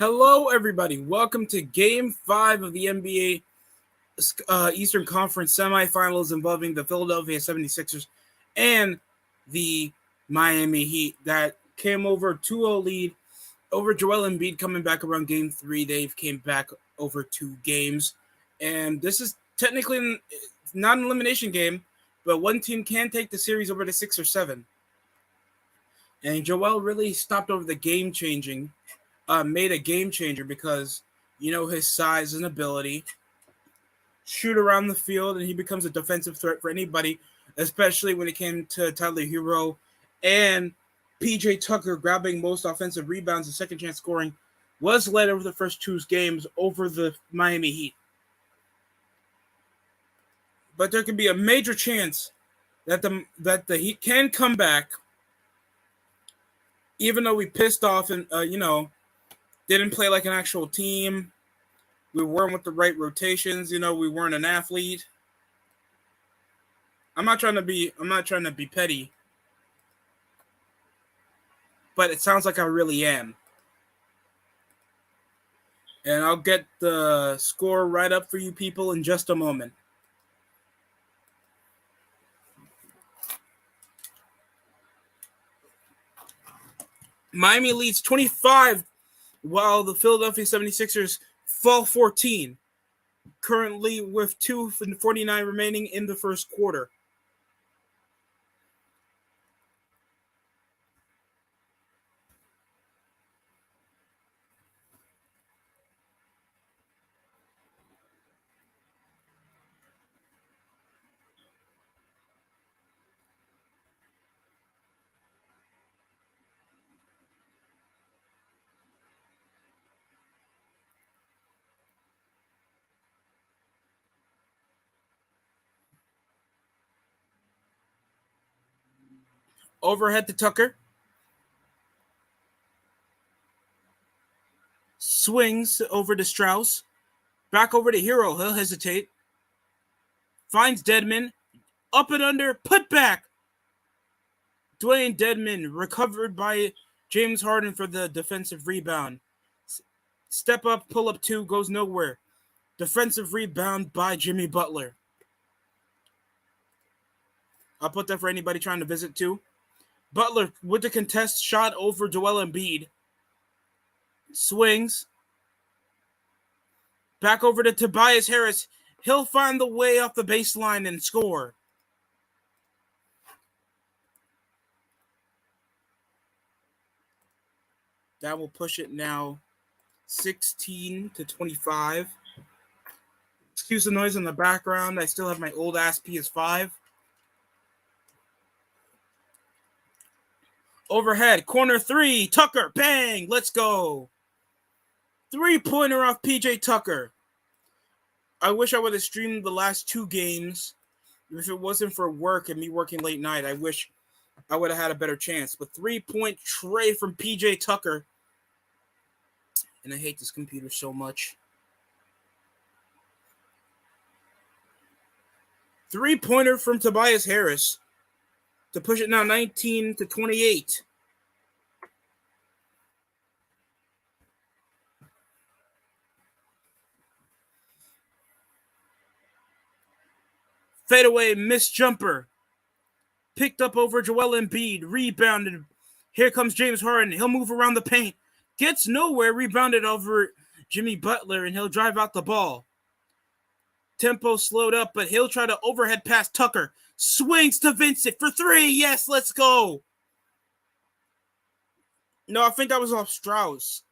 Hello, everybody. Welcome to Game 5 of the NBA Eastern Conference semifinals involving the Philadelphia 76ers and the Miami Heat that came over 2-0 lead over Joel Embiid coming back around Game 3. They came back over 2 games. And this is technically not an elimination game, but one team can take the series over to 6 or 7. And Joel really stopped over the game-changing. Made a game changer because, his size and ability, shoot around the field, and he becomes a defensive threat for anybody, especially when it came to Tyler Hero and PJ Tucker grabbing most offensive rebounds and second chance scoring, was led over the first 2 games over the Miami Heat. But there could be a major chance that the Heat can come back, even though we pissed off and, didn't play like an actual team. We weren't with the right rotations. We weren't an athlete. I'm not trying to be petty, but it sounds like I really am. And I'll get the score right up for you people in just a moment. Miami leads 25, while the Philadelphia 76ers fall 14, currently with 2:49 remaining in the first quarter. Overhead to Tucker. Swings over to Strauss. Back over to Hero. He'll hesitate. Finds Dedmon. Up and under. Put back. Dwayne Dedmon recovered by James Harden for the defensive rebound. Step up, pull up 2, goes nowhere. Defensive rebound by Jimmy Butler. I'll put that for anybody trying to visit too. Butler with the contest shot over Joel Embiid. Swings. Back over to Tobias Harris. He'll find the way off the baseline and score. That will push it now 16-25. Excuse the noise in the background. I still have my old ass PS5. Overhead, corner 3, Tucker, bang, let's go. 3-pointer off PJ Tucker. I wish I would have streamed the last 2 games. If it wasn't for work and me working late night, I wish I would have had a better chance. But 3-point tray from PJ Tucker. And I hate this computer so much. 3-pointer from Tobias Harris to push it now 19-28. Fadeaway, missed jumper. Picked up over Joel Embiid. Rebounded. Here comes James Harden. He'll move around the paint. Gets nowhere. Rebounded over Jimmy Butler, and he'll drive out the ball. Tempo slowed up, but he'll try to overhead pass Tucker. Swings to Vincent for 3. Yes, let's go. No, I think that was off Strauss.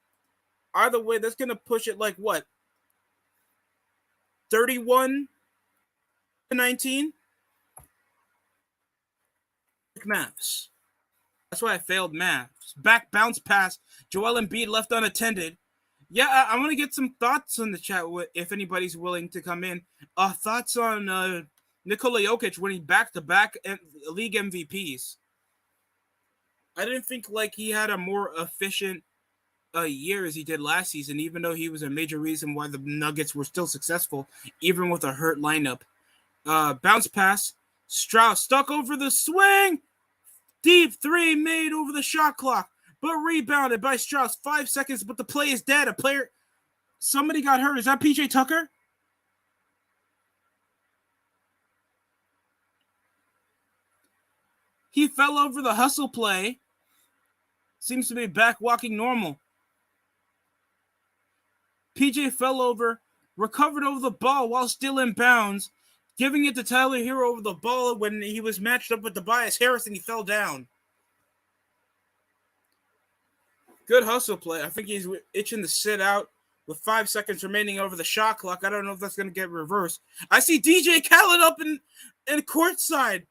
Either way, that's going to push it like what? 31-19? Maths. That's why I failed maths. Back bounce pass. Joel Embiid left unattended. Yeah, I want to get some thoughts on the chat if anybody's willing to come in. Thoughts on Nikola Jokic winning back-to-back league MVPs. I didn't think he had a more efficient year as he did last season, even though he was a major reason why the Nuggets were still successful, even with a hurt lineup. Bounce pass. Strauss stuck over the swing. Deep 3 made over the shot clock. but rebounded by Strauss. 5 seconds, but the play is dead. Somebody got hurt. Is that PJ Tucker? He fell over the hustle play. Seems to be back walking normal. PJ fell over, recovered over the ball while still in bounds, giving it to Tyler Hero over the ball when he was matched up with Tobias Harris and he fell down. Good hustle play. I think he's itching to sit out with 5 seconds remaining over the shot clock. I don't know if that's going to get reversed. I see DJ Khaled up in courtside.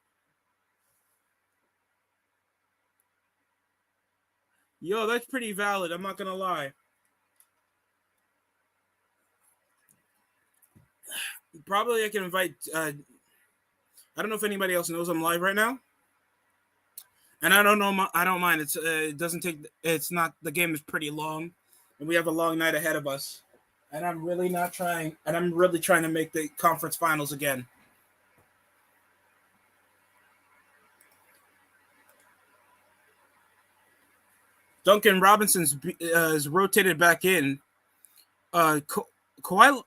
Yo, that's pretty valid. I'm not going to lie. Probably I can invite... I don't know if anybody else knows I'm live right now. And I don't know. I don't mind. It doesn't take... It's not... The game is pretty long. And we have a long night ahead of us. And I'm really not trying... And I'm really trying to make the conference finals again. Duncan Robinson's is rotated back in. Kyle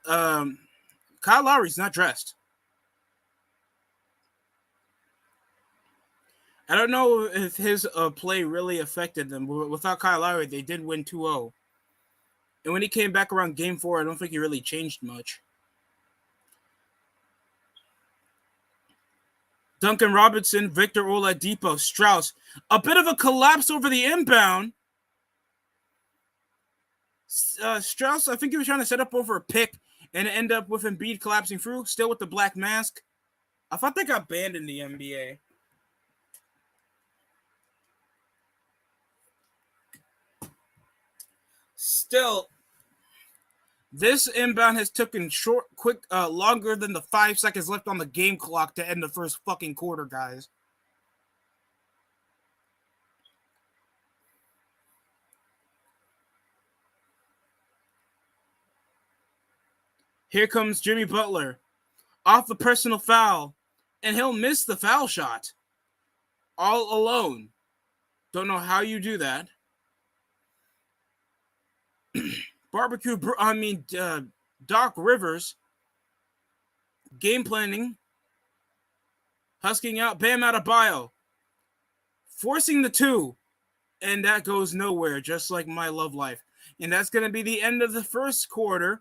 Lowry's not dressed. I don't know if his play really affected them. Without Kyle Lowry, they did win 2-0. And when he came back around Game 4, I don't think he really changed much. Duncan Robinson, Victor Oladipo, Strauss. A bit of a collapse over the inbound. Strauss, I think he was trying to set up over a pick and end up with Embiid collapsing through, still with the black mask. I thought they got banned in the NBA. Still, this inbound has taken longer than the 5 seconds left on the game clock to end the first fucking quarter, guys. Here comes Jimmy Butler off the personal foul, and he'll miss the foul shot all alone. Don't know how you do that. Doc Rivers game planning, husking out Bam Adebayo, forcing the 2, and that goes nowhere, just like my love life. And that's going to be the end of the first quarter.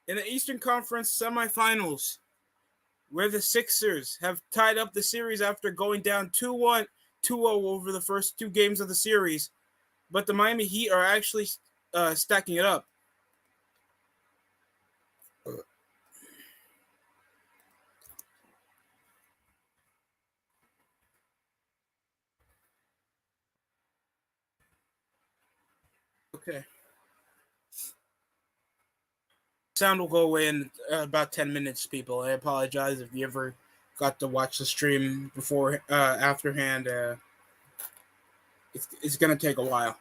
In the Eastern Conference semifinals, where the Sixers have tied up the series after going down 2-1, 2-0 over the first 2 games of the series, but the Miami Heat are actually stacking it up. Okay. Sound will go away in about 10 minutes, people. I apologize if you ever got to watch the stream before, afterhand. It's going to take a while.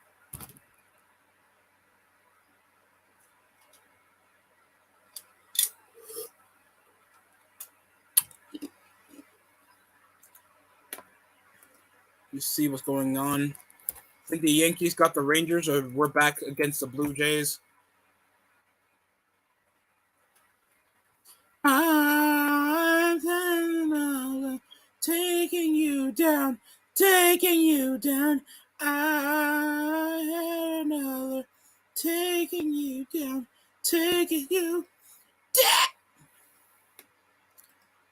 You see what's going on. I think the Yankees got the Rangers, or we're back against the Blue Jays. I'm taking you down, taking you down. I had another taking you down, taking you down.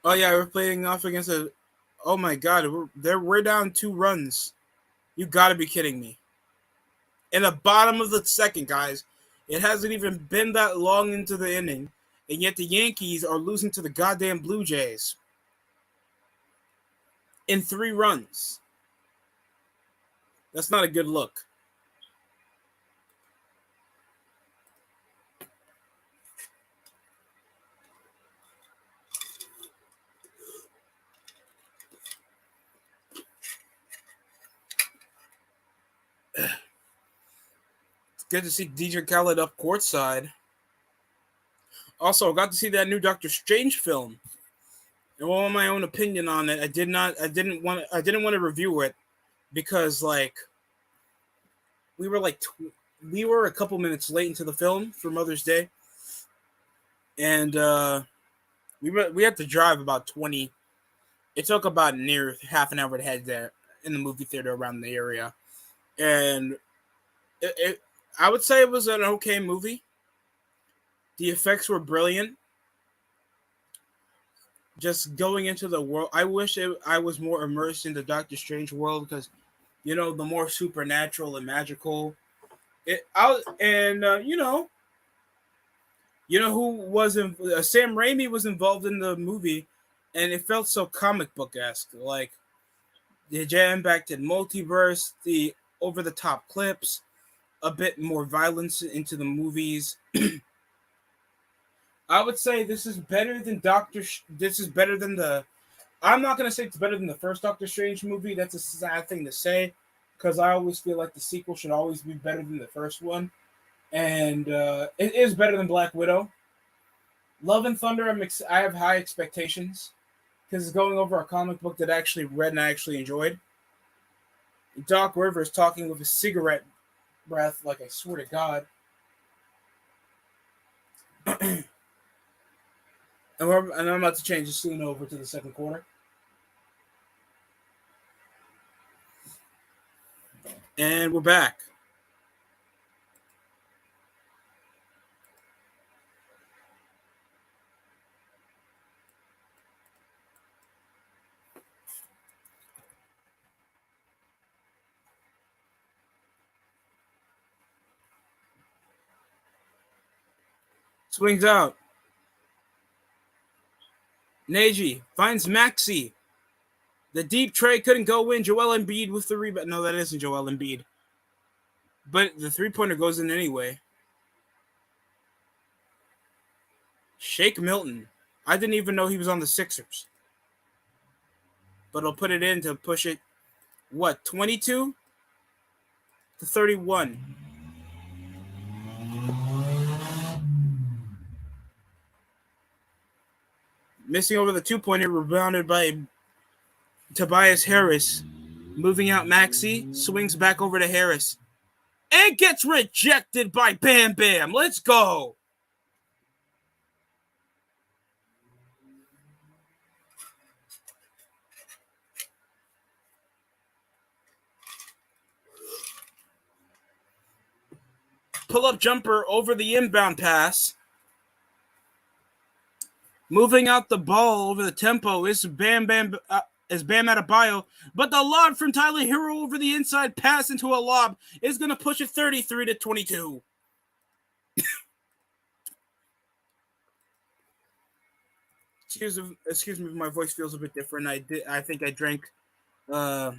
Oh yeah, we're playing off against a. Oh my God, we're down 2 runs. You gotta be kidding me. In the bottom of the second, guys. It hasn't even been that long into the inning. And yet the Yankees are losing to the goddamn Blue Jays. In 3 runs. That's not a good look. It's good to see DJ Khaled up courtside. Also, got to see that new Doctor Strange film. well, my own opinion on it. I didn't want to review it because like we were like we were a couple minutes late into the film for Mother's Day, and we had to drive about 20. It took about near half an hour to head there in the movie theater around the area, and I would say it was an okay movie. The effects were brilliant. Just going into the world, I wish I was more immersed in the Doctor Strange world because, the more supernatural and magical it. Who was in Sam Raimi was involved in the movie, and it felt so comic book esque. Like the jam-packed multiverse, the over-the-top clips, a bit more violence into the movies. I would say this is better than This is better than the. I'm not gonna say it's better than the first Doctor Strange movie. That's a sad thing to say, because I always feel like the sequel should always be better than the first one, and it is better than Black Widow. Love and Thunder, I have high expectations because it's going over a comic book that I actually read and I actually enjoyed. Doc Rivers talking with a cigarette breath, like I swear to God. And I'm about to change the scene over to the second quarter. And we're back. Swings out. Neji finds Maxi. The deep tray couldn't go in. Joel Embiid with the rebound. No, that isn't Joel Embiid. But the three-pointer goes in anyway. Shake Milton. I didn't even know he was on the Sixers. But I'll put it in to push it, 22 to 31. Missing over the two-pointer, rebounded by Tobias Harris. Moving out Maxi, swings back over to Harris. And gets rejected by Bam Bam. Let's go. Pull-up jumper over the inbound pass. Moving out the ball over the tempo is Bam Adebayo, but the lob from Tyler Hero over the inside pass into a lob is going to push it 33 to 22. Excuse me if my voice feels a bit different. I think I drank and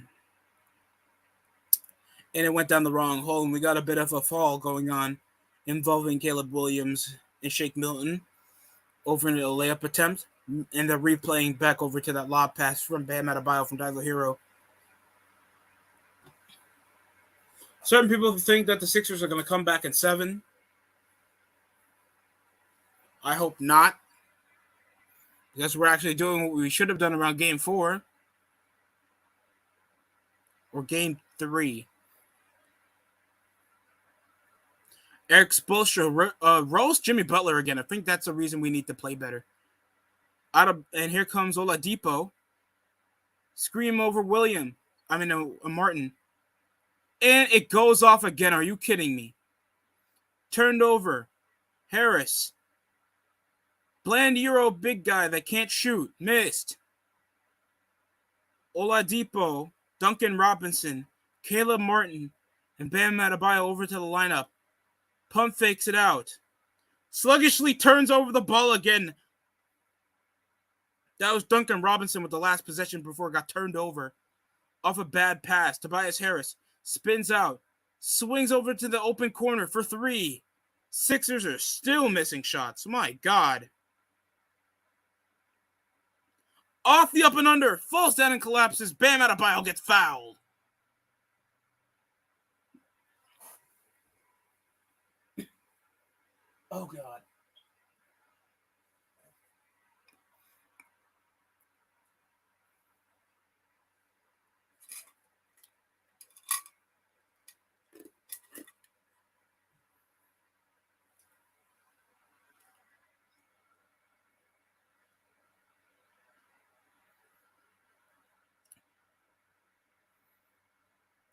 it went down the wrong hole, and we got a bit of a fall going on involving Caleb Williams and Shake Milton over in a layup attempt, and they're replaying back over to that lob pass from Bam Adebayo from Tyler Hero. Certain people think that the Sixers are going to come back in 7. I hope not, because we're actually doing what we should have done around Game 4 or Game 3. Eric Spoelstra roast Jimmy Butler again. I think that's the reason we need to play better. And here comes Oladipo. Scream over Martin. And it goes off again. Are you kidding me? Turned over. Harris. Bland Euro big guy that can't shoot. Missed. Oladipo, Duncan Robinson, Caleb Martin, and Bam Adebayo over to the lineup. Pump fakes it out. Sluggishly turns over the ball again. That was Duncan Robinson with the last possession before it got turned over. Off a bad pass. Tobias Harris spins out. Swings over to the open corner for 3. Sixers are still missing shots. My God. Off the up and under. Falls down and collapses. Bam Adebayo gets fouled. Oh, God.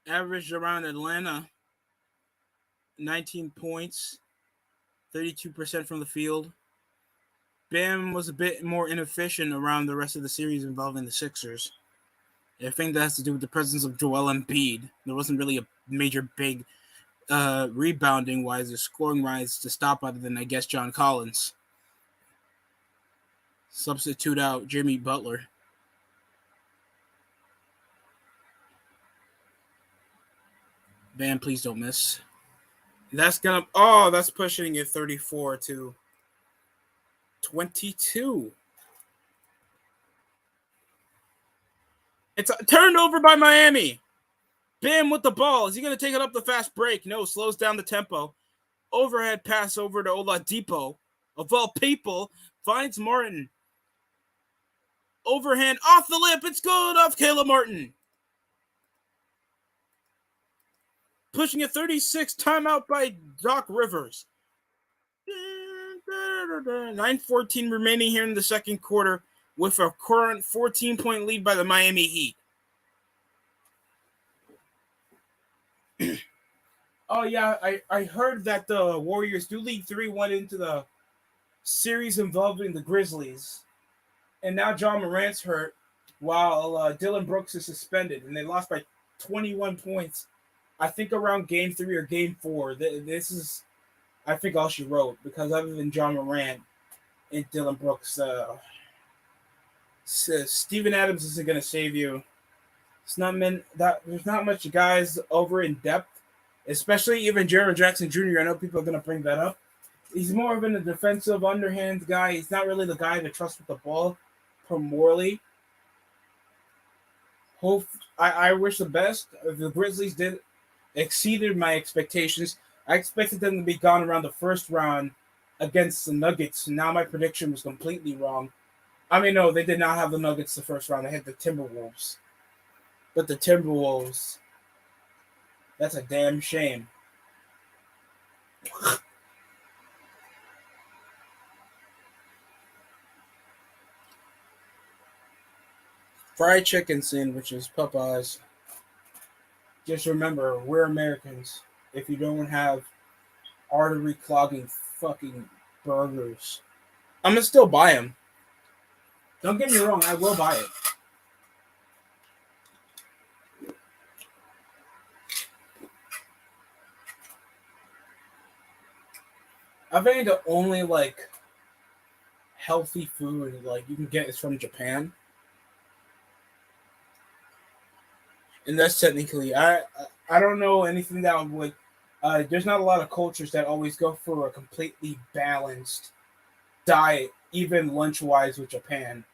averaged around Atlanta, 19 points, 32% from the field. Bam was a bit more inefficient around the rest of the series involving the Sixers. I think that has to do with the presence of Joel Embiid. There wasn't really a major big rebounding wise or scoring wise to stop other than, I guess, John Collins. Substitute out Jimmy Butler. Bam, please don't miss. That's pushing it 34 to 22. It's turned over by Miami. Bam with the ball. Is he going to take it up the fast break? No, slows down the tempo. Overhead pass over to Oladipo. Of all people, finds Martin. Overhand off the lip. It's good off Caleb Martin. Pushing it 36. Timeout by Doc Rivers. 9:14 remaining here in the second quarter with a current 14-point lead by the Miami Heat. Oh, yeah, I heard that the Warriors do lead 3-1 into the series involving the Grizzlies. And now John Morant's hurt while Dylan Brooks is suspended. And they lost by 21 points, I think around game 3 or game 4. This is, I think, all she wrote. Because other than John Morant and Dylan Brooks, Steven Adams isn't going to save you. It's not meant that there's not much guys over in depth. Especially even Jaren Jackson Jr. I know people are going to bring that up. He's more of a defensive underhand guy. He's not really the guy to trust with the ball primarily. I wish the best. The Grizzlies exceeded my expectations. I expected them to be gone around the first round against the Nuggets. Now my prediction was completely wrong. I mean, no, they did not have the Nuggets the first round. They had the Timberwolves. But the Timberwolves, that's a damn shame. Fried chicken sandwiches, Popeyes. Just remember, we're Americans. If you don't have artery clogging fucking burgers, I'm gonna still buy them. Don't get me wrong, I will buy it. I think the only healthy food you can get is from Japan. And that's technically, I don't know anything that would, there's not a lot of cultures that always go for a completely balanced diet, even lunch-wise with Japan.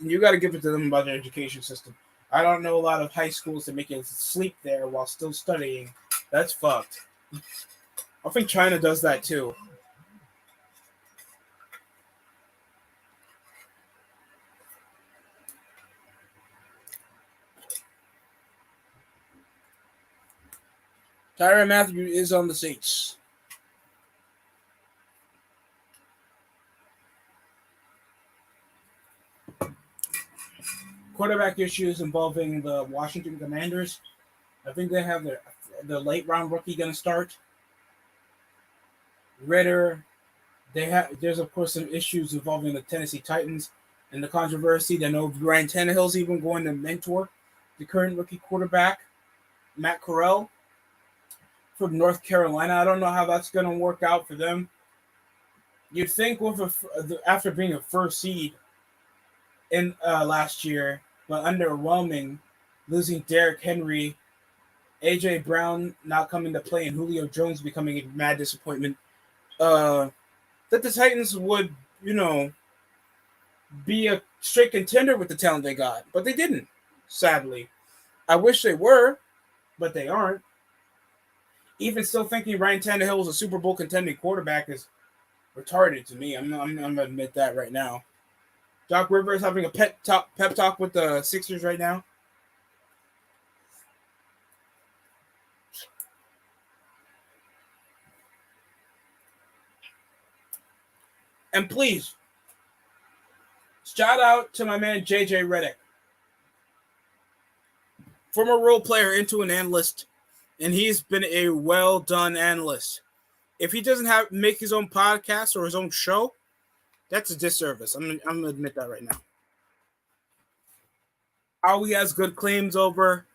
You got to give it to them about their education system. I don't know a lot of high schools that make you sleep there while still studying. That's fucked. I think China does that too. Tyrann Mathieu is on the seats. Quarterback issues involving the Washington Commanders. I think they have the late round rookie going to start. Ritter. There's of course some issues involving the Tennessee Titans and the controversy. I know Ryan Tannehill's even going to mentor the current rookie quarterback, Matt Corral, from North Carolina. I don't know how that's going to work out for them. You'd think after being a first seed in last year, but underwhelming, losing Derrick Henry, A.J. Brown not coming to play, and Julio Jones becoming a mad disappointment, that the Titans would, be a straight contender with the talent they got. But they didn't, sadly. I wish they were, but they aren't. Even still thinking Ryan Tannehill is a Super Bowl contending quarterback is retarded to me. I'm going to admit that right now. Doc Rivers having a pep talk with the Sixers right now. And please, shout out to my man JJ Redick. from a role player into an analyst, and he's been a well-done analyst. If he doesn't make his own podcast or his own show, that's a disservice. I'm going to admit that right now. How he has good claims over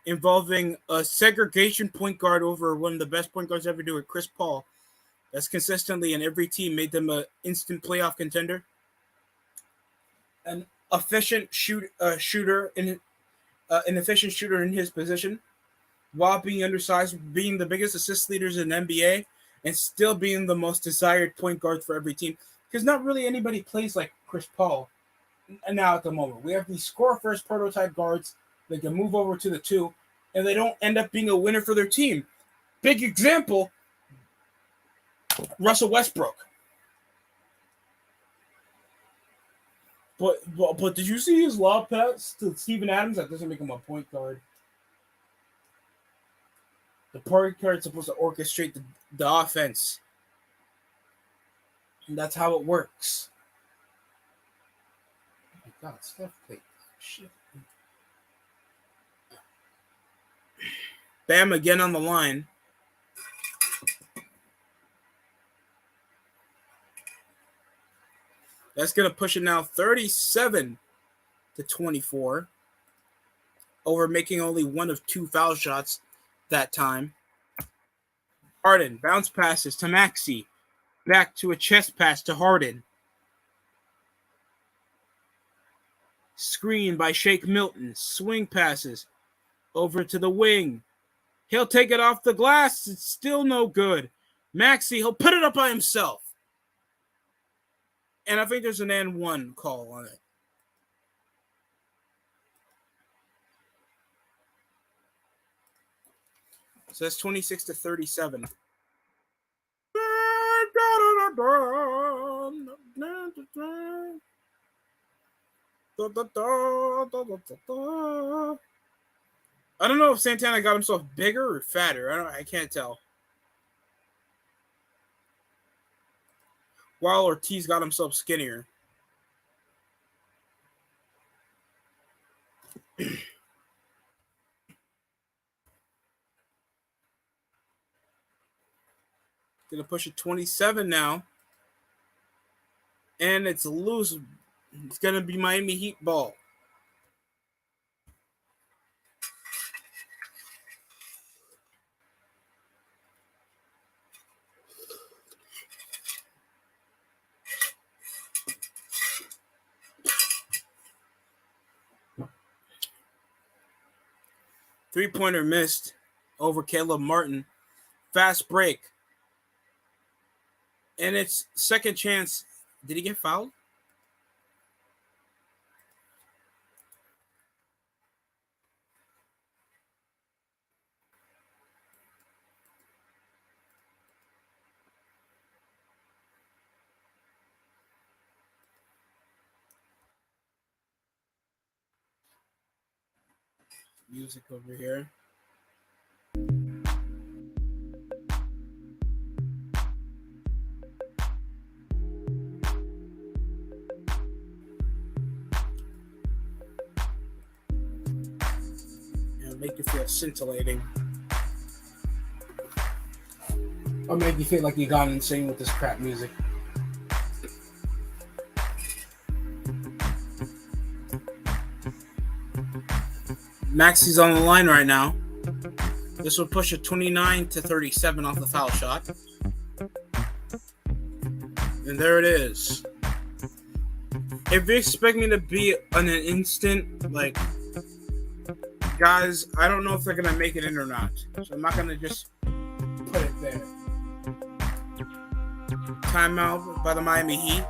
involving a segregation point guard over one of the best point guards ever do it, Chris Paul. That's consistently in every team made them an instant playoff contender. An efficient shooter in his position, while being undersized, being the biggest assist leaders in the NBA, and still being the most desired point guard for every team. Because not really anybody plays like Chris Paul now at the moment. We have these score-first prototype guards that can move over to the 2, and they don't end up being a winner for their team. Big example, Russell Westbrook. But did you see his lob pass to Steven Adams? That doesn't make him a point guard. The point guard is supposed to orchestrate the offense. And that's how it works. Oh my God, Steph played shit. Bam again on the line. That's going to push it now 37-24 over making only one of 2 foul shots that time. Harden bounce passes to Maxey. Back to a chest pass to Harden. Screen by Shake Milton. Swing passes over to the wing. He'll take it off the glass. It's still no good. Maxey, he'll put it up by himself. And I think there's an and one call on it. So that's 26-37. I don't know if Santana got himself bigger or fatter. I can't tell. While Ortiz got himself skinnier. Gonna push it 27 now. And it's loose. It's gonna be Miami Heat ball. Three-pointer missed over Caleb Martin. Fast break. And it's second chance. Did he get fouled? Music over here. Make you feel scintillating. Or make you feel like you gone insane with this crap music. Maxey's on the line right now. This will push it 29-37 off the foul shot. And there it is. If you expect me to be on an instant, like, guys, I don't know if they're going to make it in or not. So I'm not going to just put it there. Timeout by the Miami Heat.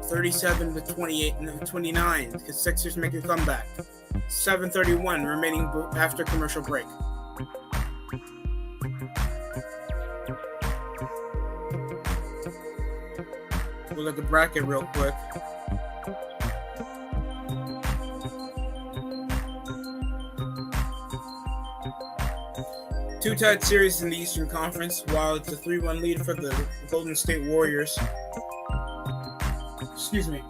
37-28-29. Because Sixers make a comeback. 7:31 remaining after commercial break. We'll look at the bracket real quick. Two tied series in the Eastern Conference, while it's a 3-1 lead for the Golden State Warriors. Excuse me.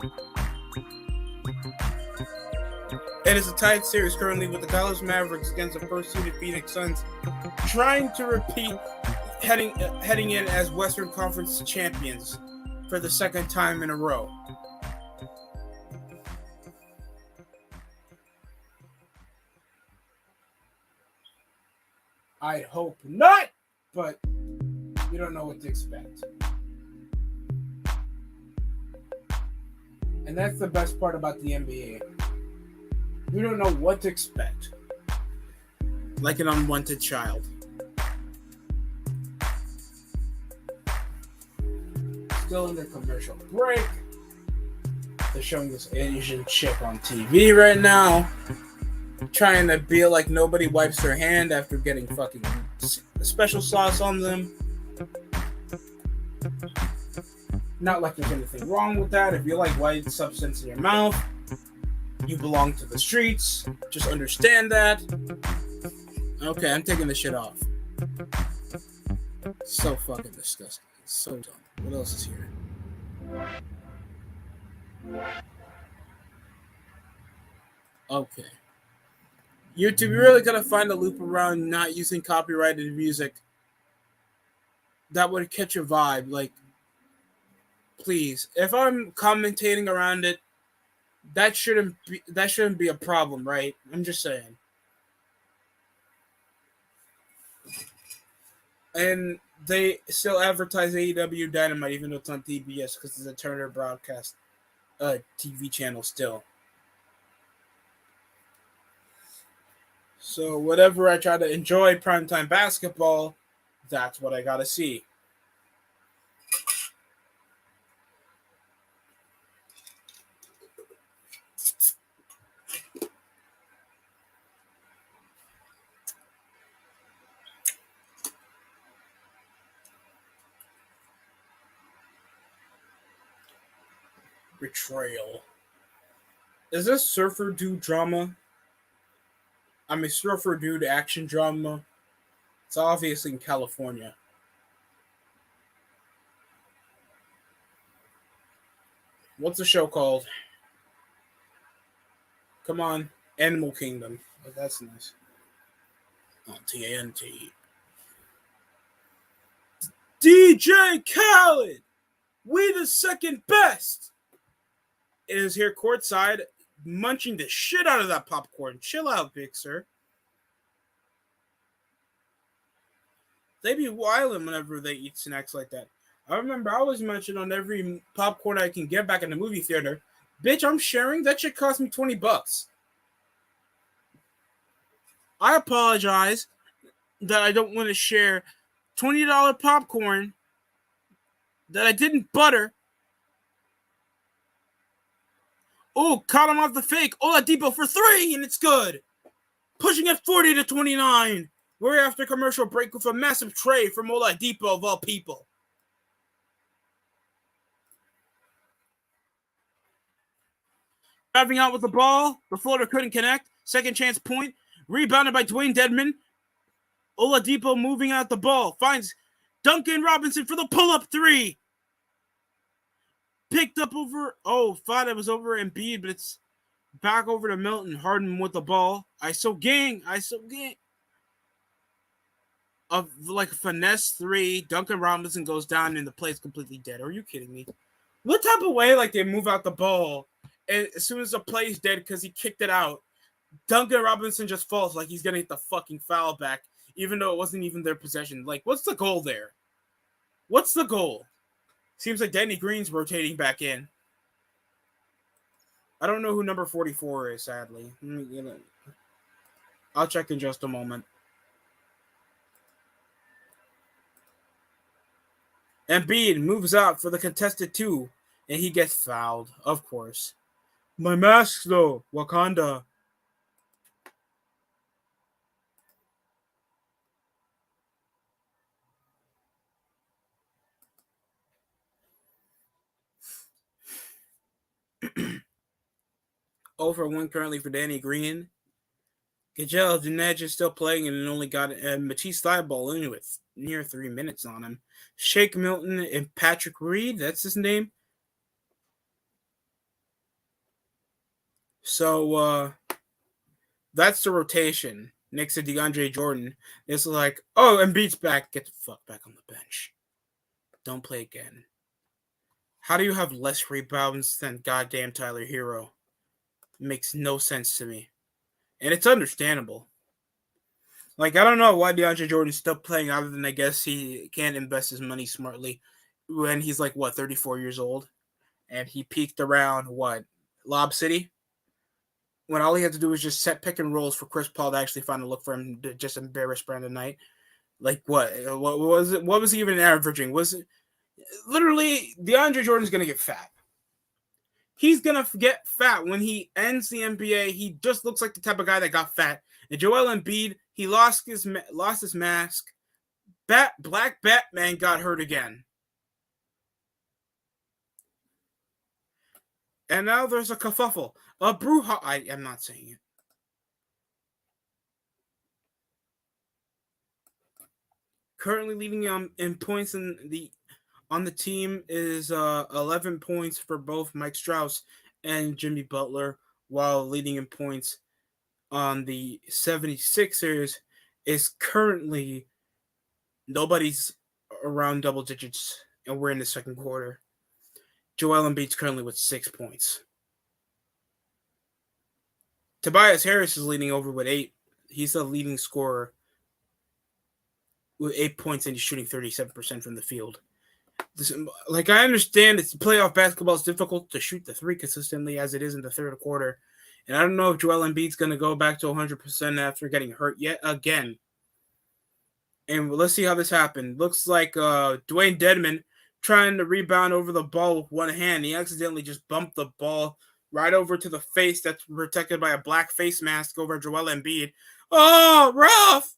It is a tied series currently with the Dallas Mavericks against the first-seeded Phoenix Suns, trying to repeat heading in as Western Conference champions for the second time in a row. I hope not, but you don't know what to expect. And that's the best part about the NBA. You don't know what to expect. Like an unwanted child. Still in their commercial break. They're showing this Asian chick on TV right now, trying to be like nobody wipes their hand after getting fucking special sauce on them. Not like there's anything wrong with that. If you like white substance in your mouth, you belong to the streets. Just understand that. Okay, I'm taking this shit off. So fucking disgusting. So dumb. What else is here? Okay. YouTube, you really gotta find a loop around not using copyrighted music that would catch your vibe. Like, please. If I'm commentating around it, that shouldn't be a problem, right? I'm just saying. And they still advertise AEW Dynamite even though it's on TBS because it's a Turner broadcast TV channel still. So whatever I try to enjoy primetime basketball, that's what I gotta see. Betrayal. Is this Surfer Dude drama? I mean, Surfer Dude action drama. It's obviously in California. What's the show called? Come on. Animal Kingdom. Oh, that's nice. On TNT. DJ Khaled! We the second best! Is here courtside, munching the shit out of that popcorn. Chill out, big sir. They be wildin' whenever they eat snacks like that. I remember I was munching on every popcorn I can get back in the movie theater. Bitch, I'm sharing? That shit cost me $20. I apologize that I don't want to share $20 popcorn that I didn't butter. Oh, caught him off the fake. Oladipo for 3, and it's good. Pushing it 40-29. We're after commercial break with a massive tray from Oladipo of all people. Driving out with the ball. The floater couldn't connect. Second chance point. Rebounded by Dwayne Dedman. Oladipo moving out the ball. Finds Duncan Robinson for the pull-up 3. Picked up over. Thought it was over Embiid, but it's back over to Milton. Harden with the ball. ISO gang. Of like a finesse 3. Duncan Robinson goes down and the play's completely dead. Are you kidding me? What type of way like they move out the ball and as soon as the play's dead because he kicked it out, Duncan Robinson just falls like he's gonna get the fucking foul back, even though it wasn't even their possession. Like, what's the goal there? What's the goal? Seems like Danny Green's rotating back in. I don't know who number 44 is, sadly. I'll check in just a moment. Embiid moves out for the contested 2, and he gets fouled, of course. My mask, though, Wakanda. Over 1 currently for Danny Green. Gajel Dinaj is still playing and only got Matisse Thybulle in with near 3 minutes on him. Shake Milton and Patrick Reed, that's his name. So, That's the rotation next to DeAndre Jordan. It's like, oh, Embiid's back. Get the fuck back on the bench. Don't play again. How do you have less rebounds than goddamn Tyler Hero? It makes no sense to me. And it's understandable. Like, I don't know why DeAndre Jordan's still playing, other than I guess he can't invest his money smartly when he's like, 34 years old? And he peaked around, Lob City? When all he had to do was just set pick and rolls for Chris Paul to actually find a look for him to just embarrass Brandon Knight. Like, what? What was it? What was he even averaging? Was it literally DeAndre Jordan's going to get fat? He's going to get fat when he ends the NBA. He just looks like the type of guy that got fat. And Joel Embiid, he lost his mask. Black Batman got hurt again. And now there's a kerfuffle. A brouhaha. I am not saying it. Currently leading in points on the team is 11 points for both Mike Strauss and Jimmy Butler, while leading in points on the 76ers is currently nobody's around double digits, and we're in the second quarter. Joel Embiid's currently with 6 points. Tobias Harris is leading over with 8. He's the leading scorer with 8 points, and he's shooting 37% from the field. Like, I understand it's playoff basketball. It's difficult to shoot the three consistently as it is in the third quarter. And I don't know if Joel Embiid's going to go back to 100% after getting hurt yet again. And let's see how this happened. Looks like Dwayne Dedman trying to rebound over the ball with one hand. He accidentally just bumped the ball right over to the face that's protected by a black face mask over Joel Embiid. Oh, rough!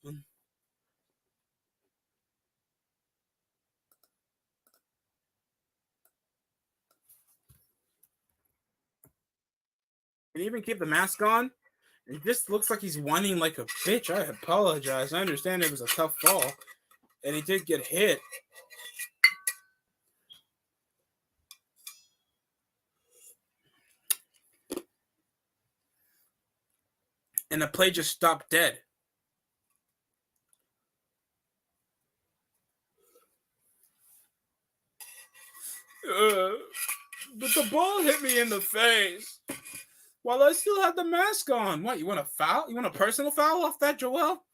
And even keep the mask on. It just looks like he's whining like a bitch. I apologize. I understand it was a tough fall. And he did get hit. And the play just stopped dead. But the ball hit me in the face while I still had the mask on. What, you want a foul? You want a personal foul off that, Joel?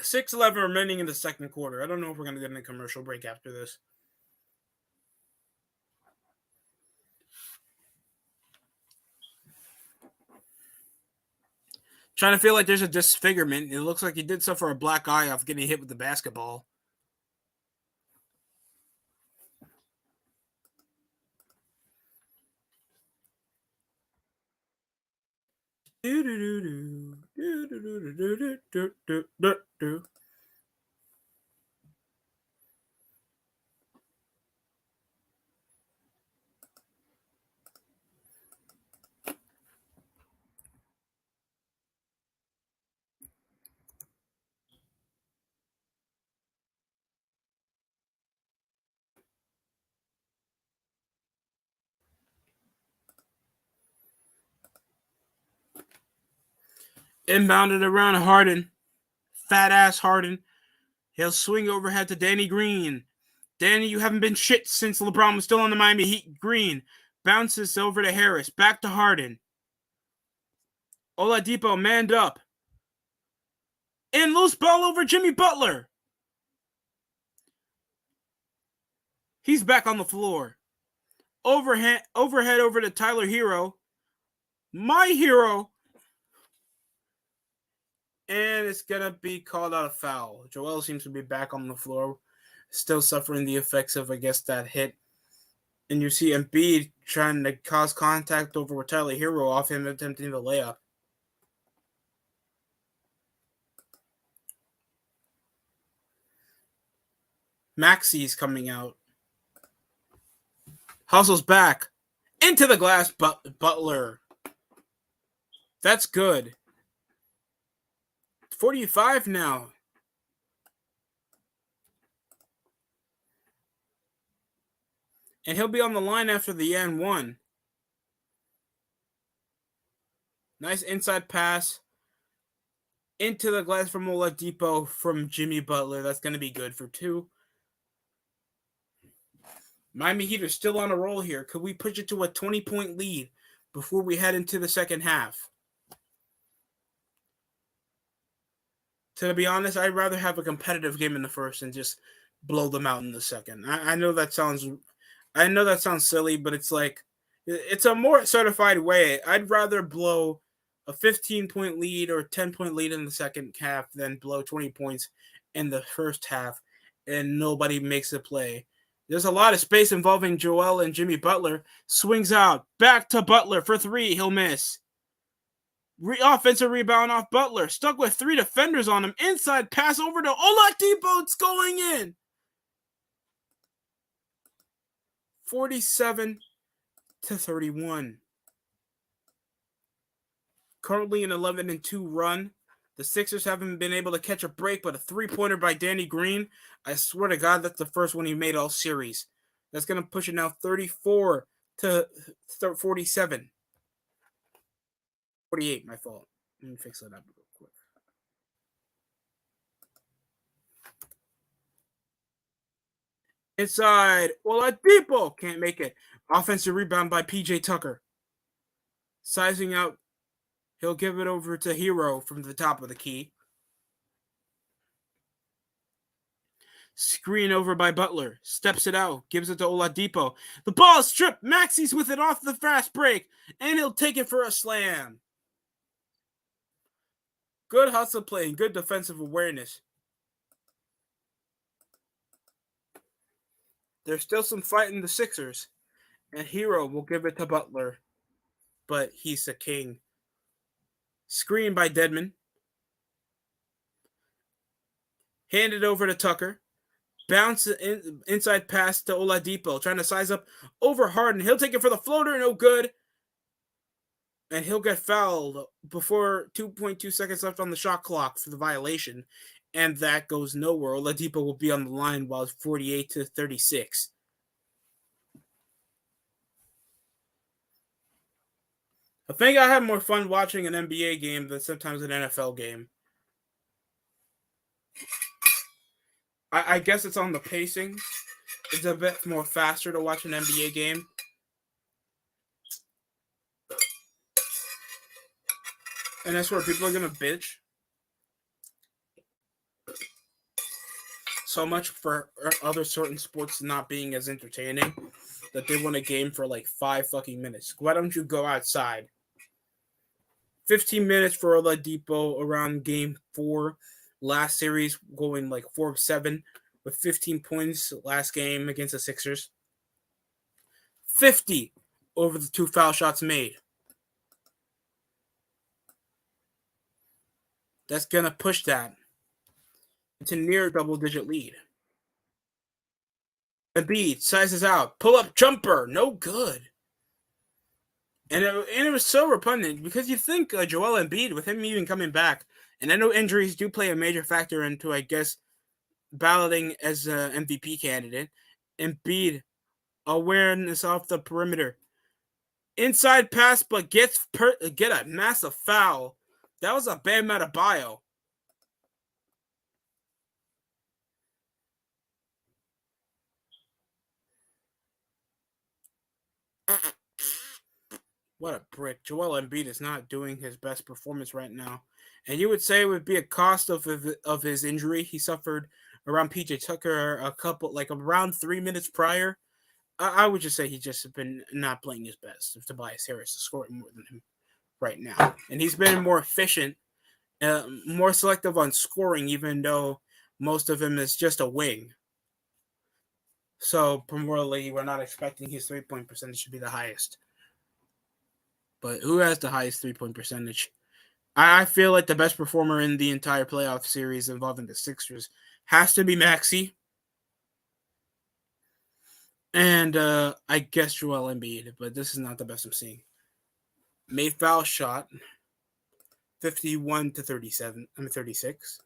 6:11 remaining in the second quarter. I don't know if we're going to get in a commercial break after this. Trying to feel like there's a disfigurement. It looks like he did suffer a black eye off getting hit with the basketball. Inbounded around Harden. Fat ass Harden. He'll swing overhead to Danny Green. Danny, you haven't been shit since LeBron was still on the Miami Heat. Green bounces over to Harris. Back to Harden. Oladipo manned up. And loose ball over Jimmy Butler. He's back on the floor. Overhead over to Tyler Hero. My hero. And it's going to be called out a foul. Joel seems to be back on the floor, still suffering the effects of, I guess, that hit. And you see Embiid trying to cause contact over with Tyler Hero off him attempting the layup. Maxi's coming out. Hustles back. Into the glass, Butler. That's good. 45 now. And he'll be on the line after the N1. Nice inside pass into the glass from Oladipo from Jimmy Butler. That's going to be good for 2. Miami Heat are still on a roll here. Could we push it to a 20-point lead before we head into the second half? To be honest, I'd rather have a competitive game in the first and just blow them out in the second. I know that sounds silly, but it's like it's a more certified way. I'd rather blow a 15-point lead or 10-point lead in the second half than blow 20 points in the first half and nobody makes a play. There's a lot of space involving Joel and Jimmy Butler. Swings out. Back to Butler for 3. He'll miss. Offensive rebound off Butler. Stuck with 3 defenders on him. Inside pass over to Oladipo. It's going in. 47-31. Currently an 11-2 run. The Sixers haven't been able to catch a break, but a 3-pointer by Danny Green. I swear to God, that's the first one he made all series. That's going to push it now 34-47. 48, my fault. Let me fix that up real quick. Inside. Oladipo can't make it. Offensive rebound by PJ Tucker. Sizing out. He'll give it over to Hero from the top of the key. Screen over by Butler. Steps it out. Gives it to Oladipo. The ball is stripped. Maxi's with it off the fast break. And he'll take it for a slam. Good hustle play and good defensive awareness. There's still some fight in the Sixers. And Hero will give it to Butler. But he's the king. Screen by Dedmon. Handed over to Tucker. Bounce inside pass to Oladipo. Trying to size up over Harden. He'll take it for the floater. No good. And he'll get fouled before 2.2 seconds left on the shot clock for the violation. And that goes nowhere. Oladipo will be on the line while it's 48-36. I think I have more fun watching an NBA game than sometimes an NFL game. I guess it's on the pacing. It's a bit more faster to watch an NBA game. And that's where people are going to bitch. So much for other certain sports not being as entertaining that they won a game for like 5 fucking minutes. Why don't you go outside? 15 minutes for Oladipo around game 4. Last series going like 4-7 with 15 points last game against the Sixers. 50 over the 2 foul shots made. That's going to push that into near double-digit lead. Embiid sizes out. Pull-up jumper. No good. And it was so repugnant because you think Joel Embiid, with him even coming back, and I know injuries do play a major factor into, I guess, balloting as an MVP candidate. Embiid, awareness off the perimeter. Inside pass, but get a massive foul. That was a Bam Adebayo. What a brick. Joel Embiid is not doing his best performance right now. And you would say it would be a cost of his injury. He suffered around PJ Tucker around 3 minutes prior. I would just say he's just been not playing his best. If Tobias Harris is scoring more than him right now. And he's been more efficient, more selective on scoring, even though most of him is just a wing. So, primarily, we're not expecting his 3-point percentage to be the highest. But who has the highest 3-point percentage? I feel like the best performer in the entire playoff series involving the Sixers has to be Maxey. And I guess Joel Embiid, but this is not the best I'm seeing. Made foul shot, 51-37. 36.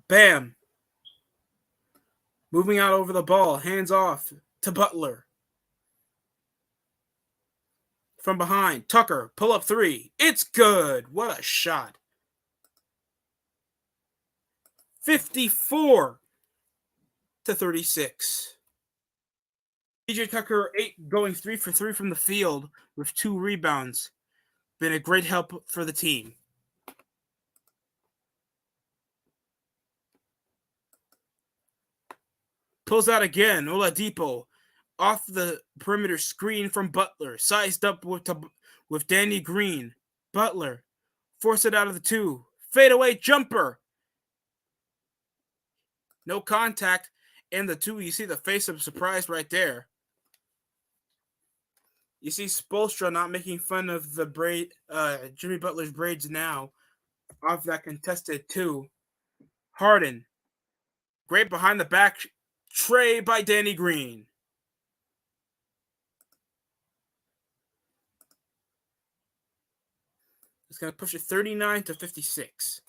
Bam. Moving out over the ball. Hands off to Butler. From behind. Tucker. Pull up three. It's good. What a shot. 54-36. PJ Tucker going 3 for 3 from the field with 2 rebounds. Been a great help for the team. Pulls out again. Oladipo off the perimeter screen from Butler. Sized up with Danny Green. Butler force it out of the 2. Fadeaway jumper. No contact. And the 2, you see the face of surprise right there. You see Spoelstra not making fun of the Jimmy Butler's braids now off that contested 2. Harden. Great behind the back tray by Danny Green. It's going to push it 39-56.